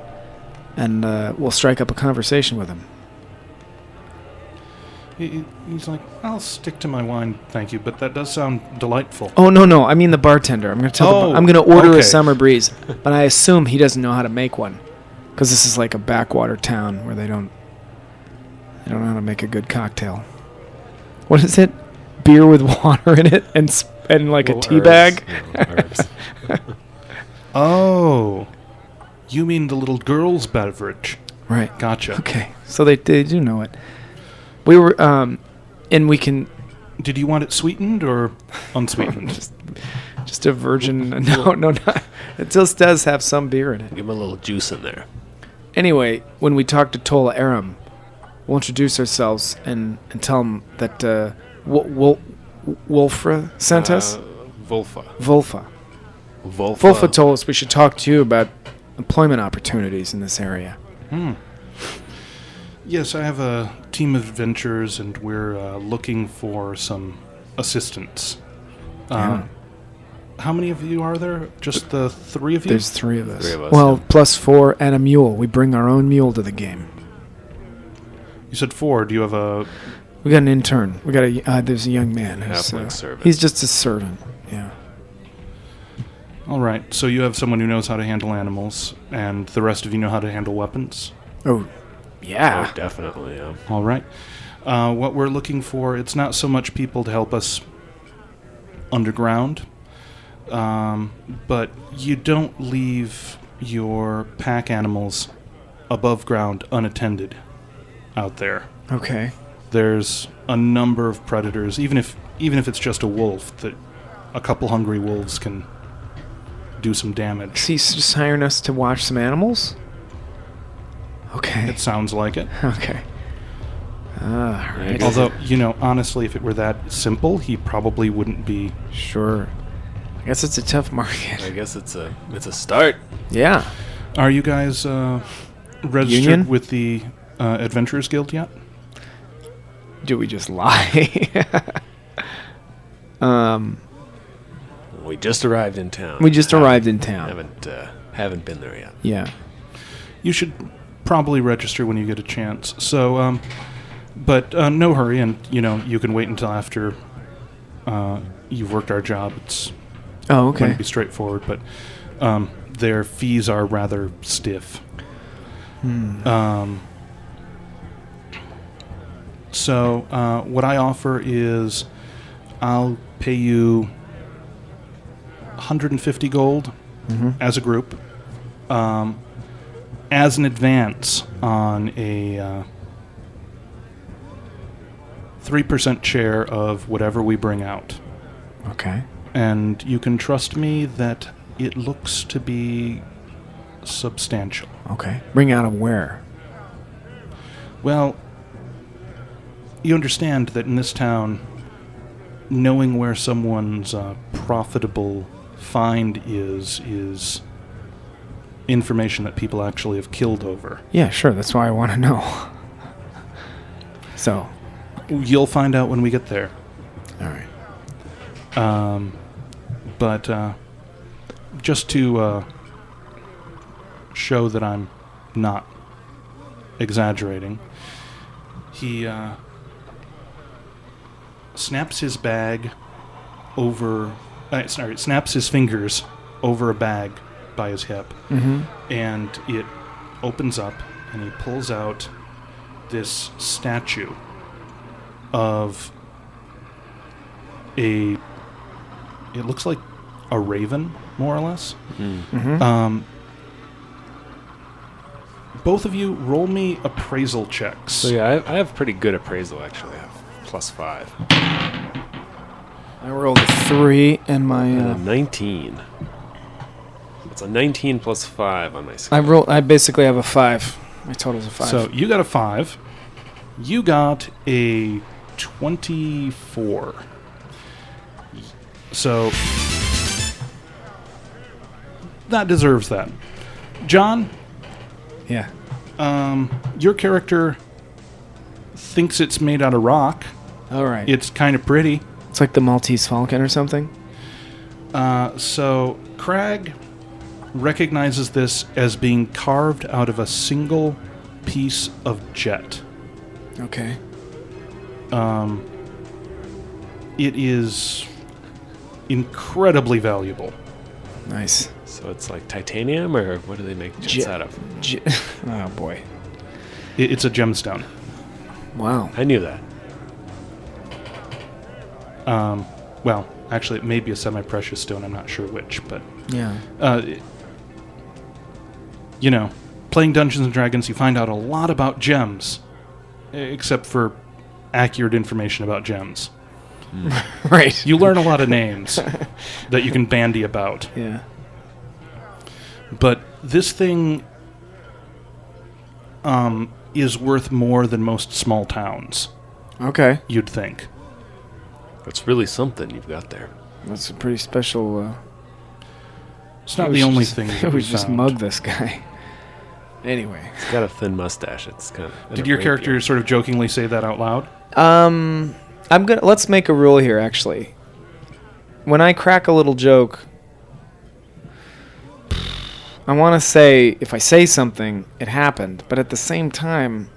[SPEAKER 1] And we'll strike up a conversation with him.
[SPEAKER 3] He's like, I'll stick to my wine, thank you, but that does sound delightful.
[SPEAKER 1] Oh, no. I mean the bartender. I'm going to tell I'm going to order
[SPEAKER 3] okay.
[SPEAKER 1] a summer breeze. But I assume he doesn't know how to make one. Because this is like a backwater town where they don't know how to make a good cocktail. What is it? Beer with water in it and like a tea bag?
[SPEAKER 2] Herbs.
[SPEAKER 3] Oh, you mean the little girl's beverage?
[SPEAKER 1] Right.
[SPEAKER 3] Gotcha.
[SPEAKER 1] Okay. So they do know it. We were, and we can...
[SPEAKER 3] Did you want it sweetened or unsweetened?
[SPEAKER 1] Just a virgin... No, not... It just does have some beer in it.
[SPEAKER 2] Give him a little juice in there.
[SPEAKER 1] Anyway, when we talk to Tola Aram, we'll introduce ourselves and tell him that Wolfra sent us.
[SPEAKER 2] Volfa.
[SPEAKER 1] Wolfa told us we should talk to you about employment opportunities in this area.
[SPEAKER 3] Yes, I have a team of adventurers, and we're looking for some assistance.
[SPEAKER 1] Yeah.
[SPEAKER 3] How many of you are there? Just the three of you?
[SPEAKER 1] There's three of us.
[SPEAKER 2] Three of us,
[SPEAKER 1] Well,
[SPEAKER 2] yeah.
[SPEAKER 1] plus 4 and a mule. We bring our own mule to the game.
[SPEAKER 3] You said 4. Do you have a...
[SPEAKER 1] We got an intern. We got there's a young man. Who's,
[SPEAKER 2] Halfling servant.
[SPEAKER 1] He's just a servant. Yeah.
[SPEAKER 3] All right, so you have someone who knows how to handle animals, and the rest of you know how to handle weapons?
[SPEAKER 1] Oh, yeah.
[SPEAKER 2] Oh, definitely, yeah.
[SPEAKER 3] All right. What we're looking for, it's not so much people to help us underground, but you don't leave your pack animals above ground unattended out there.
[SPEAKER 1] Okay.
[SPEAKER 3] There's a number of predators, even if it's just a wolf, that a couple hungry wolves can do some damage.
[SPEAKER 1] Is he just hiring us to watch some animals? Okay.
[SPEAKER 3] It sounds like it.
[SPEAKER 1] Okay. Right.
[SPEAKER 3] Although, honestly, if it were that simple, he probably wouldn't be.
[SPEAKER 1] Sure. I guess it's a tough market.
[SPEAKER 2] I guess it's a start.
[SPEAKER 1] Yeah.
[SPEAKER 3] Are you guys registered
[SPEAKER 1] Union?
[SPEAKER 3] with the Adventurers Guild yet?
[SPEAKER 1] Do we just lie?
[SPEAKER 2] We just arrived in town.
[SPEAKER 1] We just arrived in town.
[SPEAKER 2] Haven't been there yet.
[SPEAKER 1] Yeah.
[SPEAKER 3] You should probably register when you get a chance. So, but no hurry, and you can wait until after you've worked our job. It's
[SPEAKER 1] Oh,
[SPEAKER 3] going
[SPEAKER 1] okay.
[SPEAKER 3] to be straightforward, but their fees are rather stiff. So what I offer is I'll pay you 150 gold as a group, as an advance on a 3% share of whatever we bring out.
[SPEAKER 1] Okay.
[SPEAKER 3] And you can trust me that it looks to be substantial.
[SPEAKER 1] Okay. Bring out of where?
[SPEAKER 3] Well, you understand that in this town, knowing where someone's profitable find is information that people actually have killed over.
[SPEAKER 1] Yeah, sure. That's why I want to know. So.
[SPEAKER 3] You'll find out when we get there.
[SPEAKER 1] All right.
[SPEAKER 3] But just to show that I'm not exaggerating, he snaps his bag over... snaps his fingers over a bag by his hip, and it opens up, and he pulls out this statue of it looks like a raven, more or less. Both of you roll me appraisal checks.
[SPEAKER 2] So yeah, I have pretty good appraisal actually. I have +5.
[SPEAKER 1] I rolled a 3 and my...
[SPEAKER 2] And a 19. It's a 19 plus 5 on my scale.
[SPEAKER 1] I basically have a 5. My total's a 5.
[SPEAKER 3] So you got a 5. You got a 24. So that deserves that. John,
[SPEAKER 1] yeah.
[SPEAKER 3] your character thinks it's made out of rock.
[SPEAKER 1] All right.
[SPEAKER 3] It's kind of pretty.
[SPEAKER 1] It's like the Maltese Falcon or something.
[SPEAKER 3] So Crag recognizes this as being carved out of a single piece of jet.
[SPEAKER 1] Okay.
[SPEAKER 3] It is incredibly valuable.
[SPEAKER 1] Nice.
[SPEAKER 2] So it's like titanium, or what do they make jets out of?
[SPEAKER 1] Oh, boy.
[SPEAKER 3] It's a gemstone.
[SPEAKER 1] Wow.
[SPEAKER 2] I knew that.
[SPEAKER 3] Well, actually, it may be a semi-precious stone. I'm not sure which, but...
[SPEAKER 1] Yeah.
[SPEAKER 3] Playing Dungeons & Dragons, you find out a lot about gems, except for accurate information about gems.
[SPEAKER 1] Right.
[SPEAKER 3] You learn a lot of names that you can bandy about.
[SPEAKER 1] Yeah.
[SPEAKER 3] But this thing is worth more than most small towns,
[SPEAKER 1] Okay.
[SPEAKER 3] you'd think.
[SPEAKER 2] That's really something you've got there.
[SPEAKER 1] That's a pretty special...
[SPEAKER 3] It's not the only thing that
[SPEAKER 1] we
[SPEAKER 3] we
[SPEAKER 1] just
[SPEAKER 3] found.
[SPEAKER 1] mug this guy. Anyway.
[SPEAKER 2] It's got a thin mustache. It's kind of.
[SPEAKER 3] Did your character sort of jokingly say that out loud?
[SPEAKER 1] Let's make a rule here, actually. When I crack a little joke, I want to say, if I say something, it happened. But at the same time,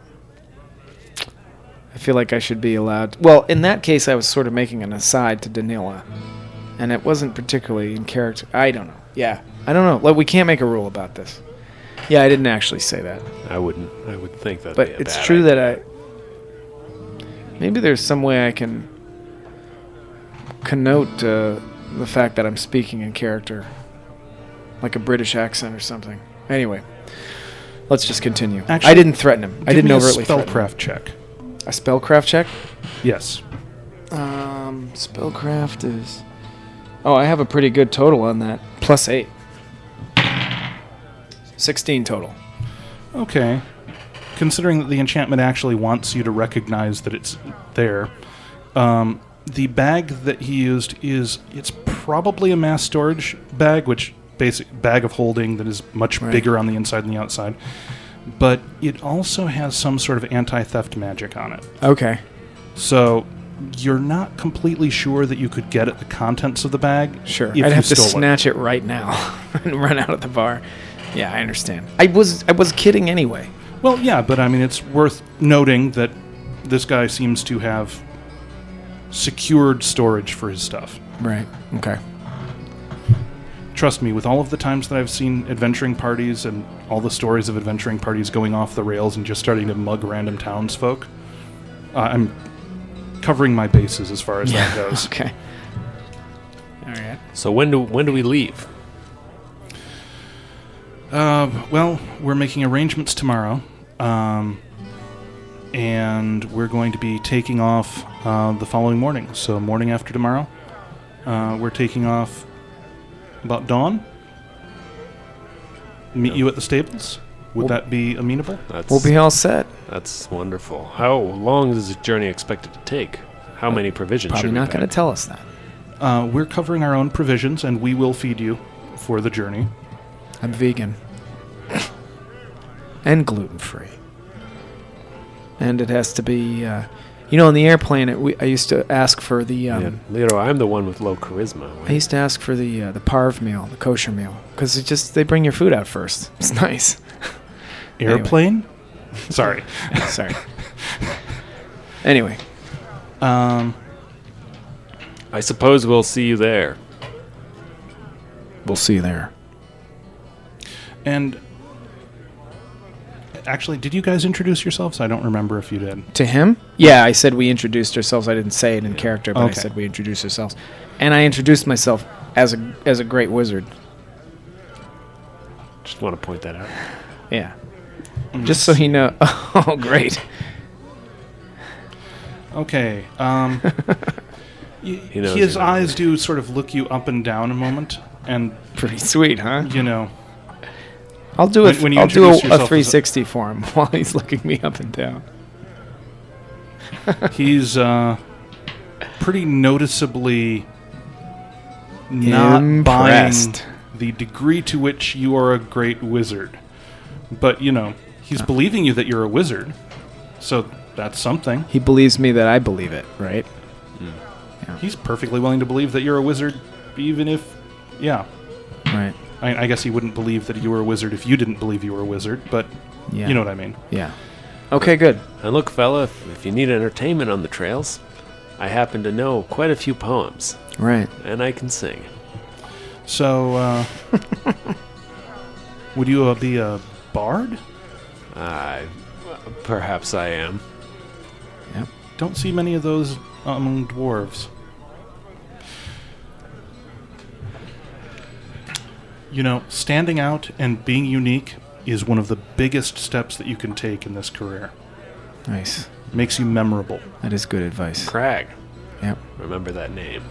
[SPEAKER 1] I feel like I should be allowed... Well, in that case, I was sort of making an aside to Danila. And it wasn't particularly in character. I don't know. Yeah. I don't know. Like, we can't make a rule about this. Yeah, I didn't actually say that.
[SPEAKER 2] I wouldn't. I would think that.
[SPEAKER 1] But it's true that maybe there's some way I can connote the fact that I'm speaking in character. Like a British accent or something. Anyway, let's just continue.
[SPEAKER 3] Actually,
[SPEAKER 1] I didn't threaten him. I didn't overtly threaten him.
[SPEAKER 3] spellcraft check.
[SPEAKER 1] A spellcraft check?
[SPEAKER 3] Yes.
[SPEAKER 1] Spellcraft is... Oh, I have a pretty good total on that. +8. 16 total.
[SPEAKER 3] Okay. Considering that the enchantment actually wants you to recognize that it's there, the bag that he used it's probably a mass storage bag, which basic bag of holding that is much bigger on the inside than the outside. But it also has some sort of anti-theft magic on it.
[SPEAKER 1] Okay.
[SPEAKER 3] So you're not completely sure that you could get at the contents of the bag.
[SPEAKER 1] Sure.
[SPEAKER 3] If
[SPEAKER 1] I'd
[SPEAKER 3] you
[SPEAKER 1] have to
[SPEAKER 3] stole
[SPEAKER 1] snatch it right now and run out of the bar. Yeah, I understand. I was kidding anyway.
[SPEAKER 3] Well, yeah, but I mean, it's worth noting that this guy seems to have secured storage for his stuff.
[SPEAKER 1] Right. Okay.
[SPEAKER 3] Trust me, with all of the times that I've seen adventuring parties and all the stories of adventuring parties going off the rails and just starting to mug random townsfolk, I'm covering my bases as far as that goes.
[SPEAKER 1] Okay. All right.
[SPEAKER 2] So when do we leave?
[SPEAKER 3] Well, we're making arrangements tomorrow, and we're going to be taking off the following morning. So morning after tomorrow, we're taking off about dawn. Meet you at the stables. Would that be amenable?
[SPEAKER 1] We'll be all set.
[SPEAKER 2] That's wonderful. How long is this journey expected to take? How many provisions
[SPEAKER 1] Probably
[SPEAKER 2] should we
[SPEAKER 1] not
[SPEAKER 2] pack?
[SPEAKER 1] going to tell us that.
[SPEAKER 3] We're covering our own provisions, and we will feed you for the journey.
[SPEAKER 1] I'm vegan. And gluten-free. And it has to be, on the airplane, I used to ask for the,
[SPEAKER 2] Yeah. Leroy, I'm the one with low charisma.
[SPEAKER 1] I used to ask for the parv meal, the kosher meal, because they bring your food out first. It's nice.
[SPEAKER 3] Airplane? Sorry.
[SPEAKER 1] Sorry. Anyway.
[SPEAKER 2] I suppose we'll see you there.
[SPEAKER 1] We'll see you there.
[SPEAKER 3] And actually, did you guys introduce yourselves? I don't remember if you did.
[SPEAKER 1] To him? Yeah, I said we introduced ourselves. I didn't say it in character, but I
[SPEAKER 3] Okay.
[SPEAKER 1] said we introduced ourselves. And I introduced myself as a great wizard.
[SPEAKER 2] Just want to point that out.
[SPEAKER 1] Yeah. Just so he know. Oh, great.
[SPEAKER 3] Okay.
[SPEAKER 2] He knows
[SPEAKER 3] His
[SPEAKER 2] you're
[SPEAKER 3] eyes do sort of look you up and down a moment, and
[SPEAKER 1] Pretty sweet, huh?
[SPEAKER 3] I'll
[SPEAKER 1] do it.
[SPEAKER 3] when you
[SPEAKER 1] I'll do a
[SPEAKER 3] introduce yourself as
[SPEAKER 1] 360 for him while he's looking me up and down.
[SPEAKER 3] he's pretty noticeably not
[SPEAKER 1] Impressed.
[SPEAKER 3] buying the degree to which you are a great wizard. But, he's believing you that you're a wizard, so that's something.
[SPEAKER 1] He believes me that I believe it, right?
[SPEAKER 3] He's perfectly willing to believe that you're a wizard, even if,
[SPEAKER 1] Right.
[SPEAKER 3] I guess he wouldn't believe that you were a wizard if you didn't believe you were a wizard, but
[SPEAKER 1] Yeah.
[SPEAKER 3] you know what I mean.
[SPEAKER 1] Yeah. Okay, good.
[SPEAKER 2] And look, fella, if you need entertainment on the trails, I happen to know quite a few poems,
[SPEAKER 1] Right.
[SPEAKER 2] and I can sing.
[SPEAKER 3] So, would you be a bard?
[SPEAKER 2] Perhaps I am.
[SPEAKER 1] Yep.
[SPEAKER 3] Don't see many of those among dwarves. Standing out and being unique is one of the biggest steps that you can take in this career.
[SPEAKER 1] Nice.
[SPEAKER 3] Makes you memorable.
[SPEAKER 1] That is good advice.
[SPEAKER 2] Crag.
[SPEAKER 1] Yep.
[SPEAKER 2] Remember that name.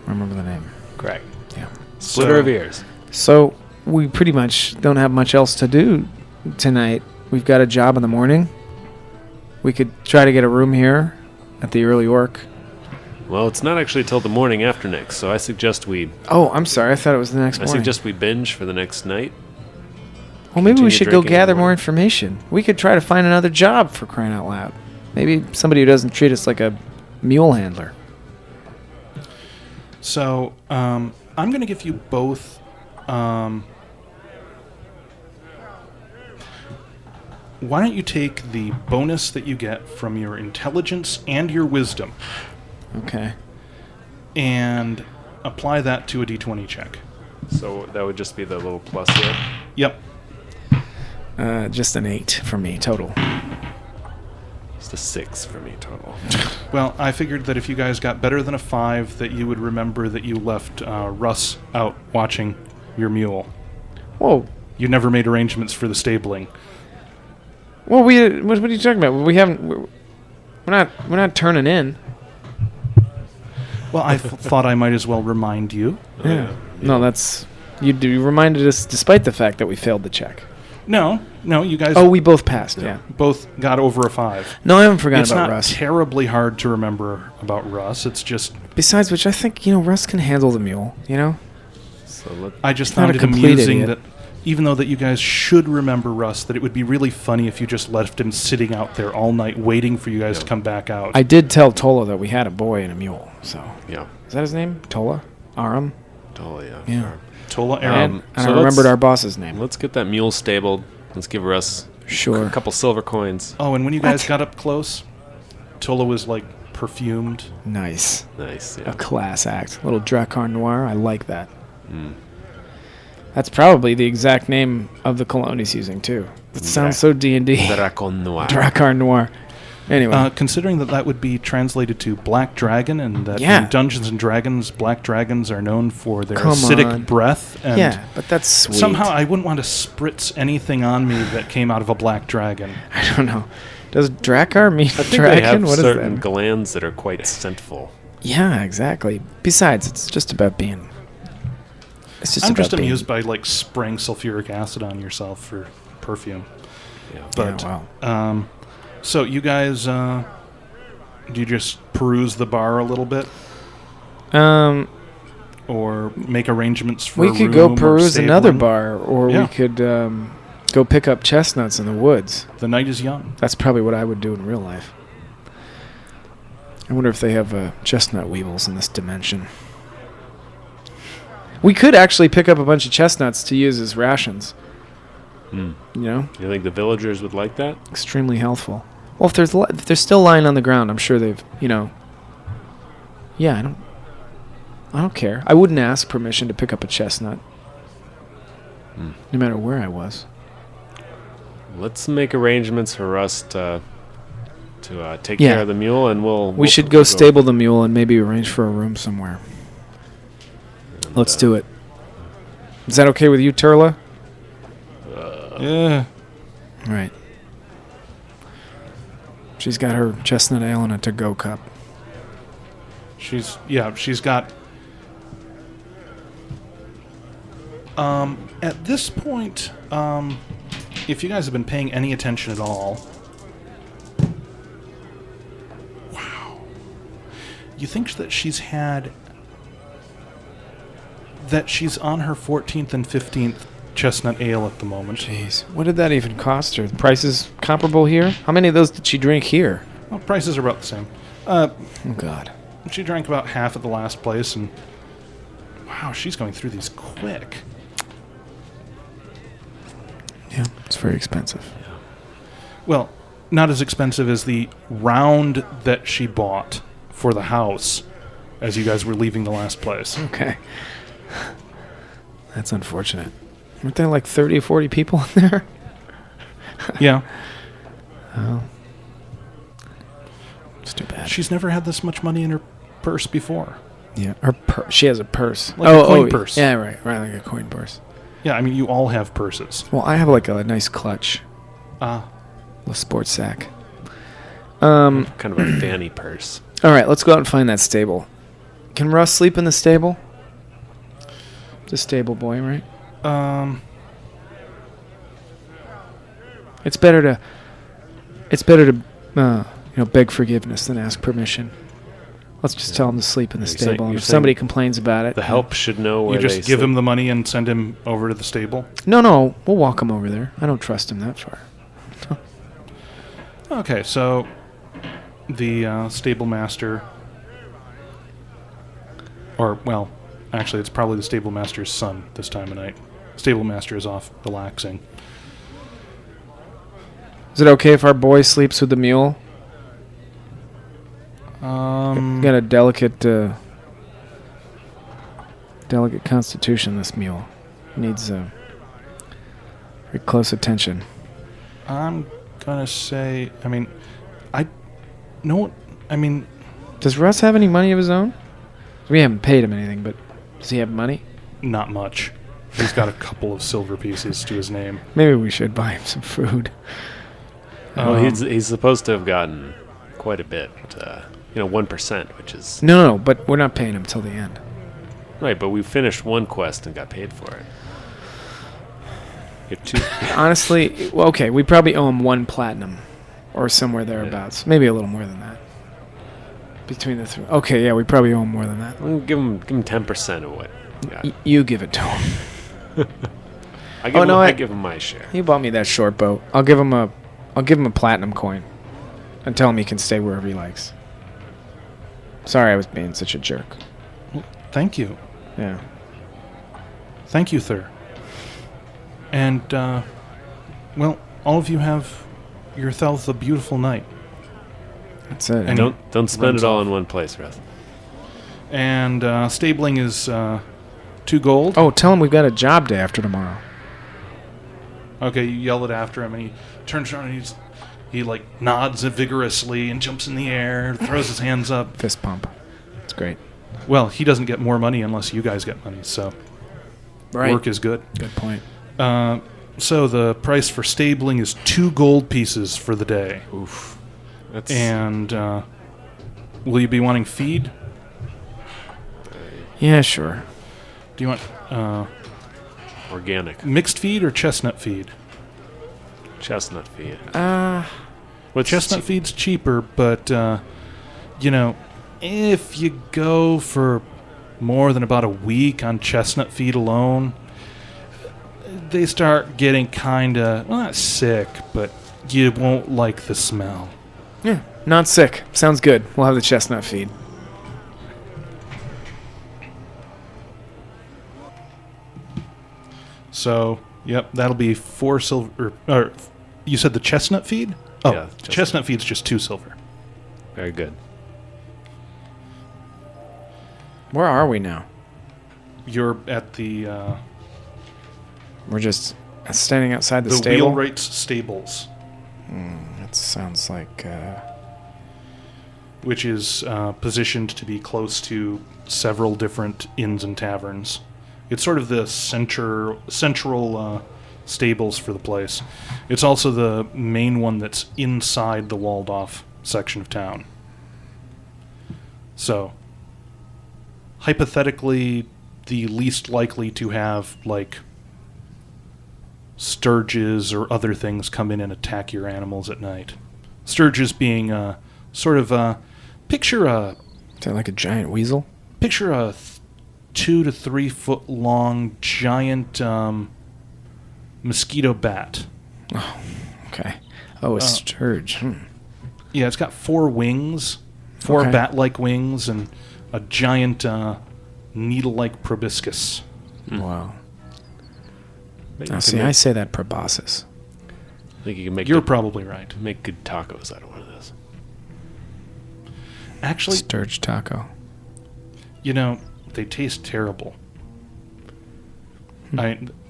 [SPEAKER 1] Remember the name.
[SPEAKER 2] Crag.
[SPEAKER 1] Yeah.
[SPEAKER 2] Splitter of ears.
[SPEAKER 1] So we pretty much don't have much else to do tonight. We've got a job in the morning. We could try to get a room here at the Early Orc.
[SPEAKER 2] Well, it's not actually till the morning after next, so I suggest we
[SPEAKER 1] Oh, I'm sorry. I thought it was the next morning.
[SPEAKER 2] we binge for the next night.
[SPEAKER 1] Well, maybe we
[SPEAKER 2] continue
[SPEAKER 1] should go
[SPEAKER 2] drinking in the
[SPEAKER 1] gather more
[SPEAKER 2] morning.
[SPEAKER 1] information. We could try to find another job, for crying out loud. Maybe somebody who doesn't treat us like a mule handler.
[SPEAKER 3] So, I'm going to give you both. Why don't you take the bonus that you get from your intelligence and your wisdom
[SPEAKER 1] Okay.
[SPEAKER 3] and apply that to a d20 check?
[SPEAKER 2] So that would just be the little plus here.
[SPEAKER 3] Yep.
[SPEAKER 1] Just an 8 for me total.
[SPEAKER 2] It's a 6 for me total.
[SPEAKER 3] Well, I figured that if you guys got better than a 5, that you would remember that you left Russ out watching your mule.
[SPEAKER 1] Whoa.
[SPEAKER 3] You never made arrangements for the stabling.
[SPEAKER 1] Well, what are you talking about? We haven't. We're not turning in.
[SPEAKER 3] Well, I thought I might as well remind you.
[SPEAKER 1] Yeah. No, that's you reminded us despite the fact that we failed the check.
[SPEAKER 3] No, you guys
[SPEAKER 1] Oh, we both passed, yeah.
[SPEAKER 3] both got over a 5.
[SPEAKER 1] No, I haven't forgotten
[SPEAKER 3] It's
[SPEAKER 1] about
[SPEAKER 3] not
[SPEAKER 1] Russ.
[SPEAKER 3] terribly hard to remember about Russ. It's just
[SPEAKER 1] Besides which, I think, Russ can handle the mule,
[SPEAKER 2] So
[SPEAKER 3] I just
[SPEAKER 1] He's not
[SPEAKER 3] found
[SPEAKER 1] a
[SPEAKER 3] it
[SPEAKER 1] complete
[SPEAKER 3] amusing
[SPEAKER 1] idiot.
[SPEAKER 3] that even though that you guys should remember Russ, that it would be really funny if you just left him sitting out there all night waiting for you guys to come back out.
[SPEAKER 1] I did tell Tola that we had a boy and a mule, so.
[SPEAKER 2] yeah,
[SPEAKER 1] Is that his name? Tola? Aram?
[SPEAKER 2] totally. Yeah.
[SPEAKER 1] Yeah.
[SPEAKER 3] Tola
[SPEAKER 1] And,
[SPEAKER 3] Aaron.
[SPEAKER 1] and
[SPEAKER 2] so
[SPEAKER 1] I remembered
[SPEAKER 2] let's-
[SPEAKER 1] our boss's name.
[SPEAKER 2] Let's get that mule stabled. Let's give Russ
[SPEAKER 1] Sure.
[SPEAKER 2] a couple silver coins.
[SPEAKER 3] Oh, and when you guys got up close, Tola was like perfumed.
[SPEAKER 1] Nice.
[SPEAKER 2] Nice.
[SPEAKER 1] A
[SPEAKER 2] Yeah.
[SPEAKER 1] class act. A little Drakkar Noir. I like that.
[SPEAKER 2] Mm.
[SPEAKER 1] That's probably the exact name of the cologne he's using, too. It sounds so D&D.
[SPEAKER 2] Dracon Noir.
[SPEAKER 1] Drakkar Noir. Anyway.
[SPEAKER 3] Considering that would be translated to Black Dragon, and that
[SPEAKER 1] Yeah.
[SPEAKER 3] in Dungeons and Dragons, Black Dragons are known for their
[SPEAKER 1] Come
[SPEAKER 3] acidic
[SPEAKER 1] on.
[SPEAKER 3] breath. And
[SPEAKER 1] yeah, but that's sweet.
[SPEAKER 3] somehow I wouldn't want to spritz anything on me that came out of a black dragon.
[SPEAKER 1] I don't know. Does Drakkar mean
[SPEAKER 2] I think
[SPEAKER 1] dragon?
[SPEAKER 2] they have
[SPEAKER 1] What is
[SPEAKER 2] certain
[SPEAKER 1] that?
[SPEAKER 2] glands that are quite scentful.
[SPEAKER 1] Yeah, exactly. Besides, it's just about being. It's just
[SPEAKER 3] I'm
[SPEAKER 1] about
[SPEAKER 3] just
[SPEAKER 1] being.
[SPEAKER 3] amused by like spraying sulfuric acid on yourself for perfume.
[SPEAKER 2] Yeah.
[SPEAKER 3] But
[SPEAKER 1] yeah, wow.
[SPEAKER 3] so you guys, do you just peruse the bar a little bit, or make arrangements for?
[SPEAKER 1] We
[SPEAKER 3] a
[SPEAKER 1] could go
[SPEAKER 3] room or
[SPEAKER 1] peruse another
[SPEAKER 3] stabling?
[SPEAKER 1] bar, or
[SPEAKER 3] Yeah.
[SPEAKER 1] we could go pick up chestnuts in the woods.
[SPEAKER 3] The night is young.
[SPEAKER 1] That's probably what I would do in real life. I wonder if they have chestnut weevils in this dimension. We could actually pick up a bunch of chestnuts to use as rations.
[SPEAKER 2] Hmm.
[SPEAKER 1] You
[SPEAKER 2] think the villagers would like that?
[SPEAKER 1] extremely healthful. Well, if they're still lying on the ground, I'm sure they've, Yeah, I don't care. I wouldn't ask permission to pick up a chestnut, no matter where I was.
[SPEAKER 2] Let's make arrangements for us to take
[SPEAKER 1] Yeah.
[SPEAKER 2] care of the mule, and
[SPEAKER 1] We should go stable the mule and maybe arrange for a room somewhere. Let's do it. Is that okay with you, Turla?
[SPEAKER 3] Yeah.
[SPEAKER 1] Right. She's got her chestnut ale in a to-go cup.
[SPEAKER 3] She's got. At this point, if you guys have been paying any attention at all, wow, you think that she's on her 14th and 15th chestnut ale at the moment.
[SPEAKER 1] Jeez. What did that even cost her? The prices comparable here? How many of those did she drink here?
[SPEAKER 3] Well, prices are about the same.
[SPEAKER 1] Oh, God.
[SPEAKER 3] She drank about half at the last place, and wow, she's going through these quick.
[SPEAKER 1] Yeah, it's very expensive.
[SPEAKER 3] Well, not as expensive as the round that she bought for the house as you guys were leaving the last place.
[SPEAKER 1] Okay. That's unfortunate. Weren't there like 30 or 40 people in there?
[SPEAKER 3] Yeah.
[SPEAKER 1] Oh. It's too bad.
[SPEAKER 3] She's never had this much money in her purse before.
[SPEAKER 1] Yeah, she has a purse.
[SPEAKER 3] Like a coin purse.
[SPEAKER 1] Yeah, right, like a coin purse.
[SPEAKER 3] Yeah, I mean, you all have purses.
[SPEAKER 1] Well, I have like a nice clutch, a sports sack.
[SPEAKER 2] kind of a fanny purse.
[SPEAKER 1] All right, let's go out and find that stable. Can Russ sleep in the stable? The stable boy, right? It's better to beg forgiveness than ask permission. Let's just tell him to sleep in the
[SPEAKER 2] You're
[SPEAKER 1] stable, and
[SPEAKER 2] you're
[SPEAKER 1] if somebody
[SPEAKER 2] saying
[SPEAKER 1] complains about it,
[SPEAKER 2] The help should know where
[SPEAKER 3] You just
[SPEAKER 2] they
[SPEAKER 3] give
[SPEAKER 2] sleep.
[SPEAKER 3] him the money and send him over to the stable.
[SPEAKER 1] No, we'll walk him over there. I don't trust him that far.
[SPEAKER 3] Okay, so the stable master, or, well, actually, it's probably the stable master's son this time of night. Stable master is off relaxing.
[SPEAKER 1] Is it okay if our boy sleeps with the mule? Got a delicate constitution, this mule. Needs very close attention.
[SPEAKER 3] I'm gonna say,
[SPEAKER 1] Does Russ have any money of his own? We haven't paid him anything, but does he have money?
[SPEAKER 3] not much. He's got a couple of silver pieces to his name.
[SPEAKER 1] Maybe we should buy him some food.
[SPEAKER 2] Well, he's supposed to have gotten quite a bit. 1%, which is
[SPEAKER 1] No, but we're not paying him till the end.
[SPEAKER 2] right. But we finished one quest and got paid for it. You're too.
[SPEAKER 1] Honestly, well, okay, we probably owe him 1 platinum or somewhere thereabouts. Maybe a little more than that. Between the 3. Okay, yeah, we probably owe him more than that.
[SPEAKER 2] We'll give him 10% of what. Yeah.
[SPEAKER 1] You give it to him.
[SPEAKER 2] I give him my share.
[SPEAKER 1] He bought me that short boat. I'll give him a platinum coin and tell him he can stay wherever he likes. Sorry I was being such a jerk.
[SPEAKER 3] Well, thank you.
[SPEAKER 1] Yeah.
[SPEAKER 3] Thank you, sir. And, well, all of you have yourselves a beautiful night.
[SPEAKER 1] That's it.
[SPEAKER 3] And
[SPEAKER 2] Don't spend it all in one place, Russ.
[SPEAKER 3] And stabling is 2 gold.
[SPEAKER 1] Oh, tell him we've got a job day after tomorrow.
[SPEAKER 3] Okay, you yell it after him, and he turns around and he like nods vigorously and jumps in the air, throws his hands up.
[SPEAKER 1] Fist pump. It's great.
[SPEAKER 3] Well, he doesn't get more money unless you guys get money, so work is good.
[SPEAKER 1] Good point.
[SPEAKER 3] So the price for stabling is 2 gold pieces for the day.
[SPEAKER 2] Oof.
[SPEAKER 3] And will you be wanting feed?
[SPEAKER 1] Yeah, sure.
[SPEAKER 3] Do you want
[SPEAKER 2] Organic.
[SPEAKER 3] mixed feed or chestnut feed?
[SPEAKER 2] Chestnut feed.
[SPEAKER 3] Well, chestnut feed's cheaper, but, if you go for more than about a week on chestnut feed alone, they start getting kind of, well, not sick, but you won't like the smell.
[SPEAKER 1] Yeah, not sick. Sounds good. We'll have the chestnut feed.
[SPEAKER 3] So, yep, that'll be 4 silver. Or you said the chestnut feed? Oh,
[SPEAKER 2] Yeah,
[SPEAKER 3] chestnut feed's just 2 silver.
[SPEAKER 2] Very good.
[SPEAKER 1] Where are we now?
[SPEAKER 3] You're at the
[SPEAKER 1] We're just standing outside the stable.
[SPEAKER 3] wheelwright's stables,
[SPEAKER 1] That sounds like...
[SPEAKER 3] which is positioned to be close to several different inns and taverns. It's sort of the central stables for the place. It's also the main one that's inside the walled-off section of town. So, hypothetically, the least likely to have, like, sturges or other things come in and attack your animals at night. Sturges being sort of picture a
[SPEAKER 1] Is that like a giant weasel?
[SPEAKER 3] 2 to 3 foot long giant mosquito bat.
[SPEAKER 1] Oh, okay. Oh, a sturge.
[SPEAKER 3] Yeah, it's got 4 wings, 4
[SPEAKER 1] Okay.
[SPEAKER 3] bat-like wings, and a giant needle-like proboscis.
[SPEAKER 1] Wow.
[SPEAKER 2] But
[SPEAKER 1] Now,
[SPEAKER 2] you
[SPEAKER 1] see,
[SPEAKER 2] can
[SPEAKER 1] I
[SPEAKER 2] make-
[SPEAKER 1] say that proboscis.
[SPEAKER 2] I think you can make
[SPEAKER 3] You're
[SPEAKER 2] good,
[SPEAKER 3] probably right.
[SPEAKER 2] make good tacos out of one of those.
[SPEAKER 3] Actually,
[SPEAKER 1] Sturge taco.
[SPEAKER 3] they taste terrible.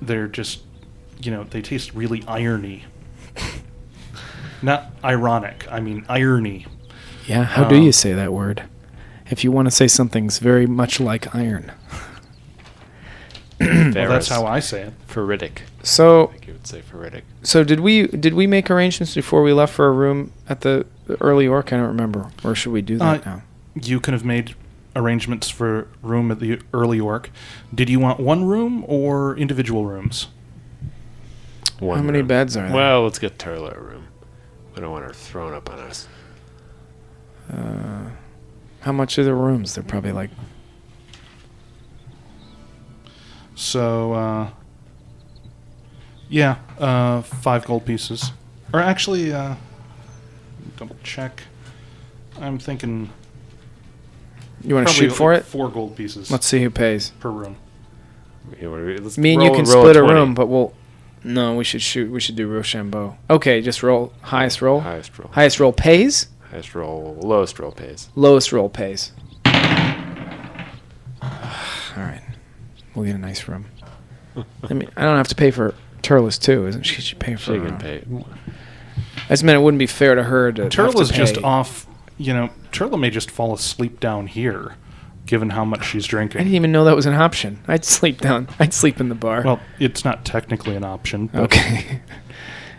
[SPEAKER 3] They're just, they taste really irony. Not ironic. I mean irony.
[SPEAKER 1] Yeah, how do you say that word? If you want to say something's very much like iron.
[SPEAKER 3] Well, that's how I say it.
[SPEAKER 2] Ferritic.
[SPEAKER 1] So,
[SPEAKER 2] I think you would say ferritic.
[SPEAKER 1] so did we make arrangements before we left for a room at the Early York? I don't remember. Or should we do that now?
[SPEAKER 3] You could have made arrangements for a room at the Early York. Did you want one room or individual rooms?
[SPEAKER 2] One
[SPEAKER 1] How many
[SPEAKER 2] room.
[SPEAKER 1] beds are there?
[SPEAKER 2] Well, let's get Turla a room. We don't want her thrown up on us.
[SPEAKER 1] How much are the rooms? They're probably like...
[SPEAKER 3] So, 5 gold pieces. Or actually, double check. I'm thinking
[SPEAKER 1] You want to
[SPEAKER 3] probably
[SPEAKER 1] shoot for
[SPEAKER 3] like
[SPEAKER 1] it?
[SPEAKER 3] 4 gold pieces
[SPEAKER 1] Let's see who pays.
[SPEAKER 3] per room.
[SPEAKER 2] Let's
[SPEAKER 1] Me and you
[SPEAKER 2] roll-
[SPEAKER 1] can
[SPEAKER 2] roll
[SPEAKER 1] split a
[SPEAKER 2] 20.
[SPEAKER 1] room, but we'll... No, we should shoot. We should do Rochambeau. Okay, just roll. Highest roll?
[SPEAKER 2] Highest roll.
[SPEAKER 1] Highest roll pays?
[SPEAKER 2] Highest roll. Lowest roll pays.
[SPEAKER 1] Lowest roll pays. All right. We'll get a nice room. I mean, I don't have to pay for Turles too, isn't she? She should pay for.
[SPEAKER 2] She can pay.
[SPEAKER 1] I just meant it wouldn't be fair to her to.
[SPEAKER 3] Turtle is
[SPEAKER 1] have to
[SPEAKER 3] just
[SPEAKER 1] pay.
[SPEAKER 3] off. Turtle may just fall asleep down here, given how much she's
[SPEAKER 1] I
[SPEAKER 3] drinking.
[SPEAKER 1] didn't even know that was an option. I'd sleep down. I'd sleep in the bar.
[SPEAKER 3] Well, it's not technically an option. But
[SPEAKER 1] okay.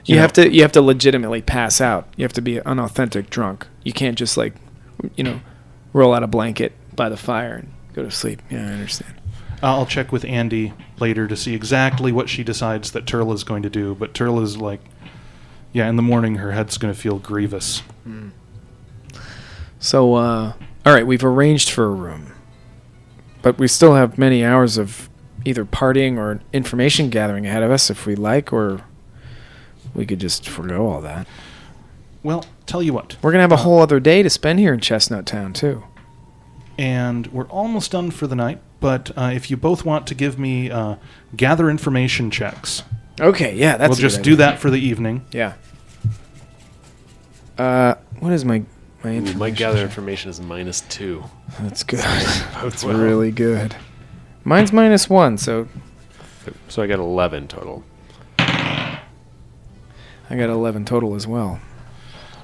[SPEAKER 3] You
[SPEAKER 1] You
[SPEAKER 3] know-
[SPEAKER 1] have to legitimately pass out. You have to be an authentic drunk. You can't just roll out a blanket by the fire and go to sleep. Yeah, I understand.
[SPEAKER 3] I'll check with Andy later to see exactly what she decides that Turla's going to do. But Turla's like, yeah, in the morning her head's going to feel grievous.
[SPEAKER 1] So, all right, we've arranged for a room. But we still have many hours of either partying or information gathering ahead of us if we like, or we could just forgo all that.
[SPEAKER 3] Well, tell you what.
[SPEAKER 1] We're going to have a whole other day to spend here in Chestnut Town, too.
[SPEAKER 3] And we're almost done for the night, but if you both want to give me gather information checks,
[SPEAKER 1] Okay, yeah, that's
[SPEAKER 3] we'll just do that for the evening.
[SPEAKER 1] Yeah. What is my information?
[SPEAKER 2] My gather information is -2.
[SPEAKER 1] That's good.
[SPEAKER 2] That's
[SPEAKER 1] Really good. Mine's -1, so
[SPEAKER 2] So I got 11 total.
[SPEAKER 1] I got 11 total as well.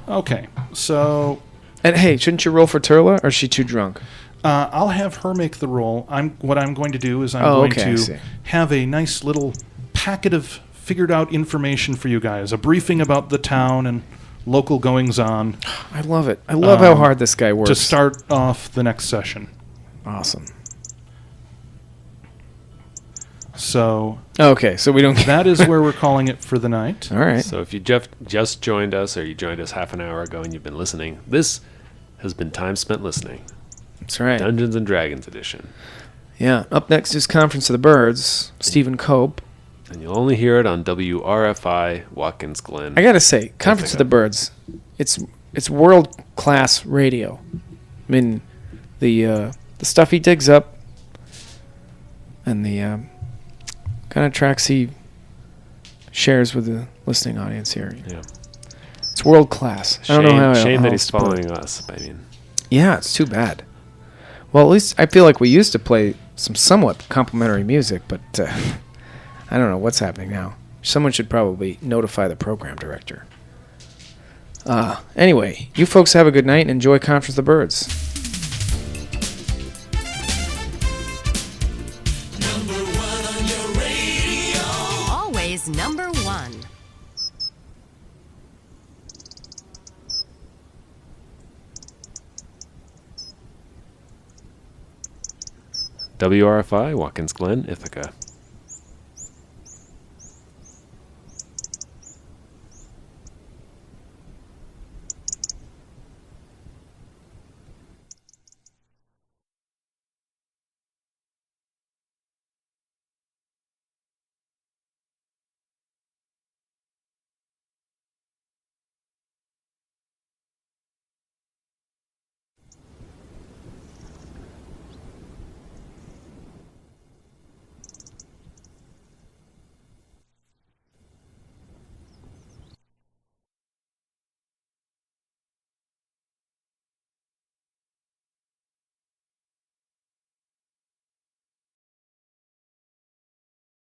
[SPEAKER 3] Okay, so
[SPEAKER 1] And hey, shouldn't you roll for Turla, or is she too drunk?
[SPEAKER 3] I'll have her make the roll. What I'm going to do is I'm
[SPEAKER 1] Oh,
[SPEAKER 3] going
[SPEAKER 1] okay, I see.
[SPEAKER 3] to have a nice little packet of figured out information for you guys, a briefing about the town and local goings-on
[SPEAKER 1] I love it. I love how hard this guy works.
[SPEAKER 3] to start off the next session.
[SPEAKER 1] Awesome.
[SPEAKER 3] So
[SPEAKER 1] Okay, so we don't...
[SPEAKER 3] that is where we're calling it for the night.
[SPEAKER 1] All right.
[SPEAKER 2] So if you just joined us, or you joined us half an hour ago and you've been listening, this has been Time Spent Listening.
[SPEAKER 1] That's right.
[SPEAKER 2] Dungeons and Dragons edition.
[SPEAKER 1] Yeah. Up next is Conference of the Birds. Stephen Cope.
[SPEAKER 2] And you'll only hear it on WRFI Watkins Glen.
[SPEAKER 1] I gotta say, Conference of the Birds, it's world class radio. I mean, the stuff he digs up, and the kind of tracks he shares with the listening audience here.
[SPEAKER 2] Yeah.
[SPEAKER 1] It's world class. I don't know how
[SPEAKER 2] Shame
[SPEAKER 1] how
[SPEAKER 2] that
[SPEAKER 1] else
[SPEAKER 2] he's
[SPEAKER 1] to put it.
[SPEAKER 2] following us. I mean,
[SPEAKER 1] Yeah, it's too bad. Well, at least I feel like we used to play some somewhat complimentary music, but I don't know what's happening now. Someone should probably notify the program director. Anyway, you folks have a good night and enjoy Conference of the Birds.
[SPEAKER 4] Always number one.
[SPEAKER 2] WRFI Watkins Glen, Ithaca.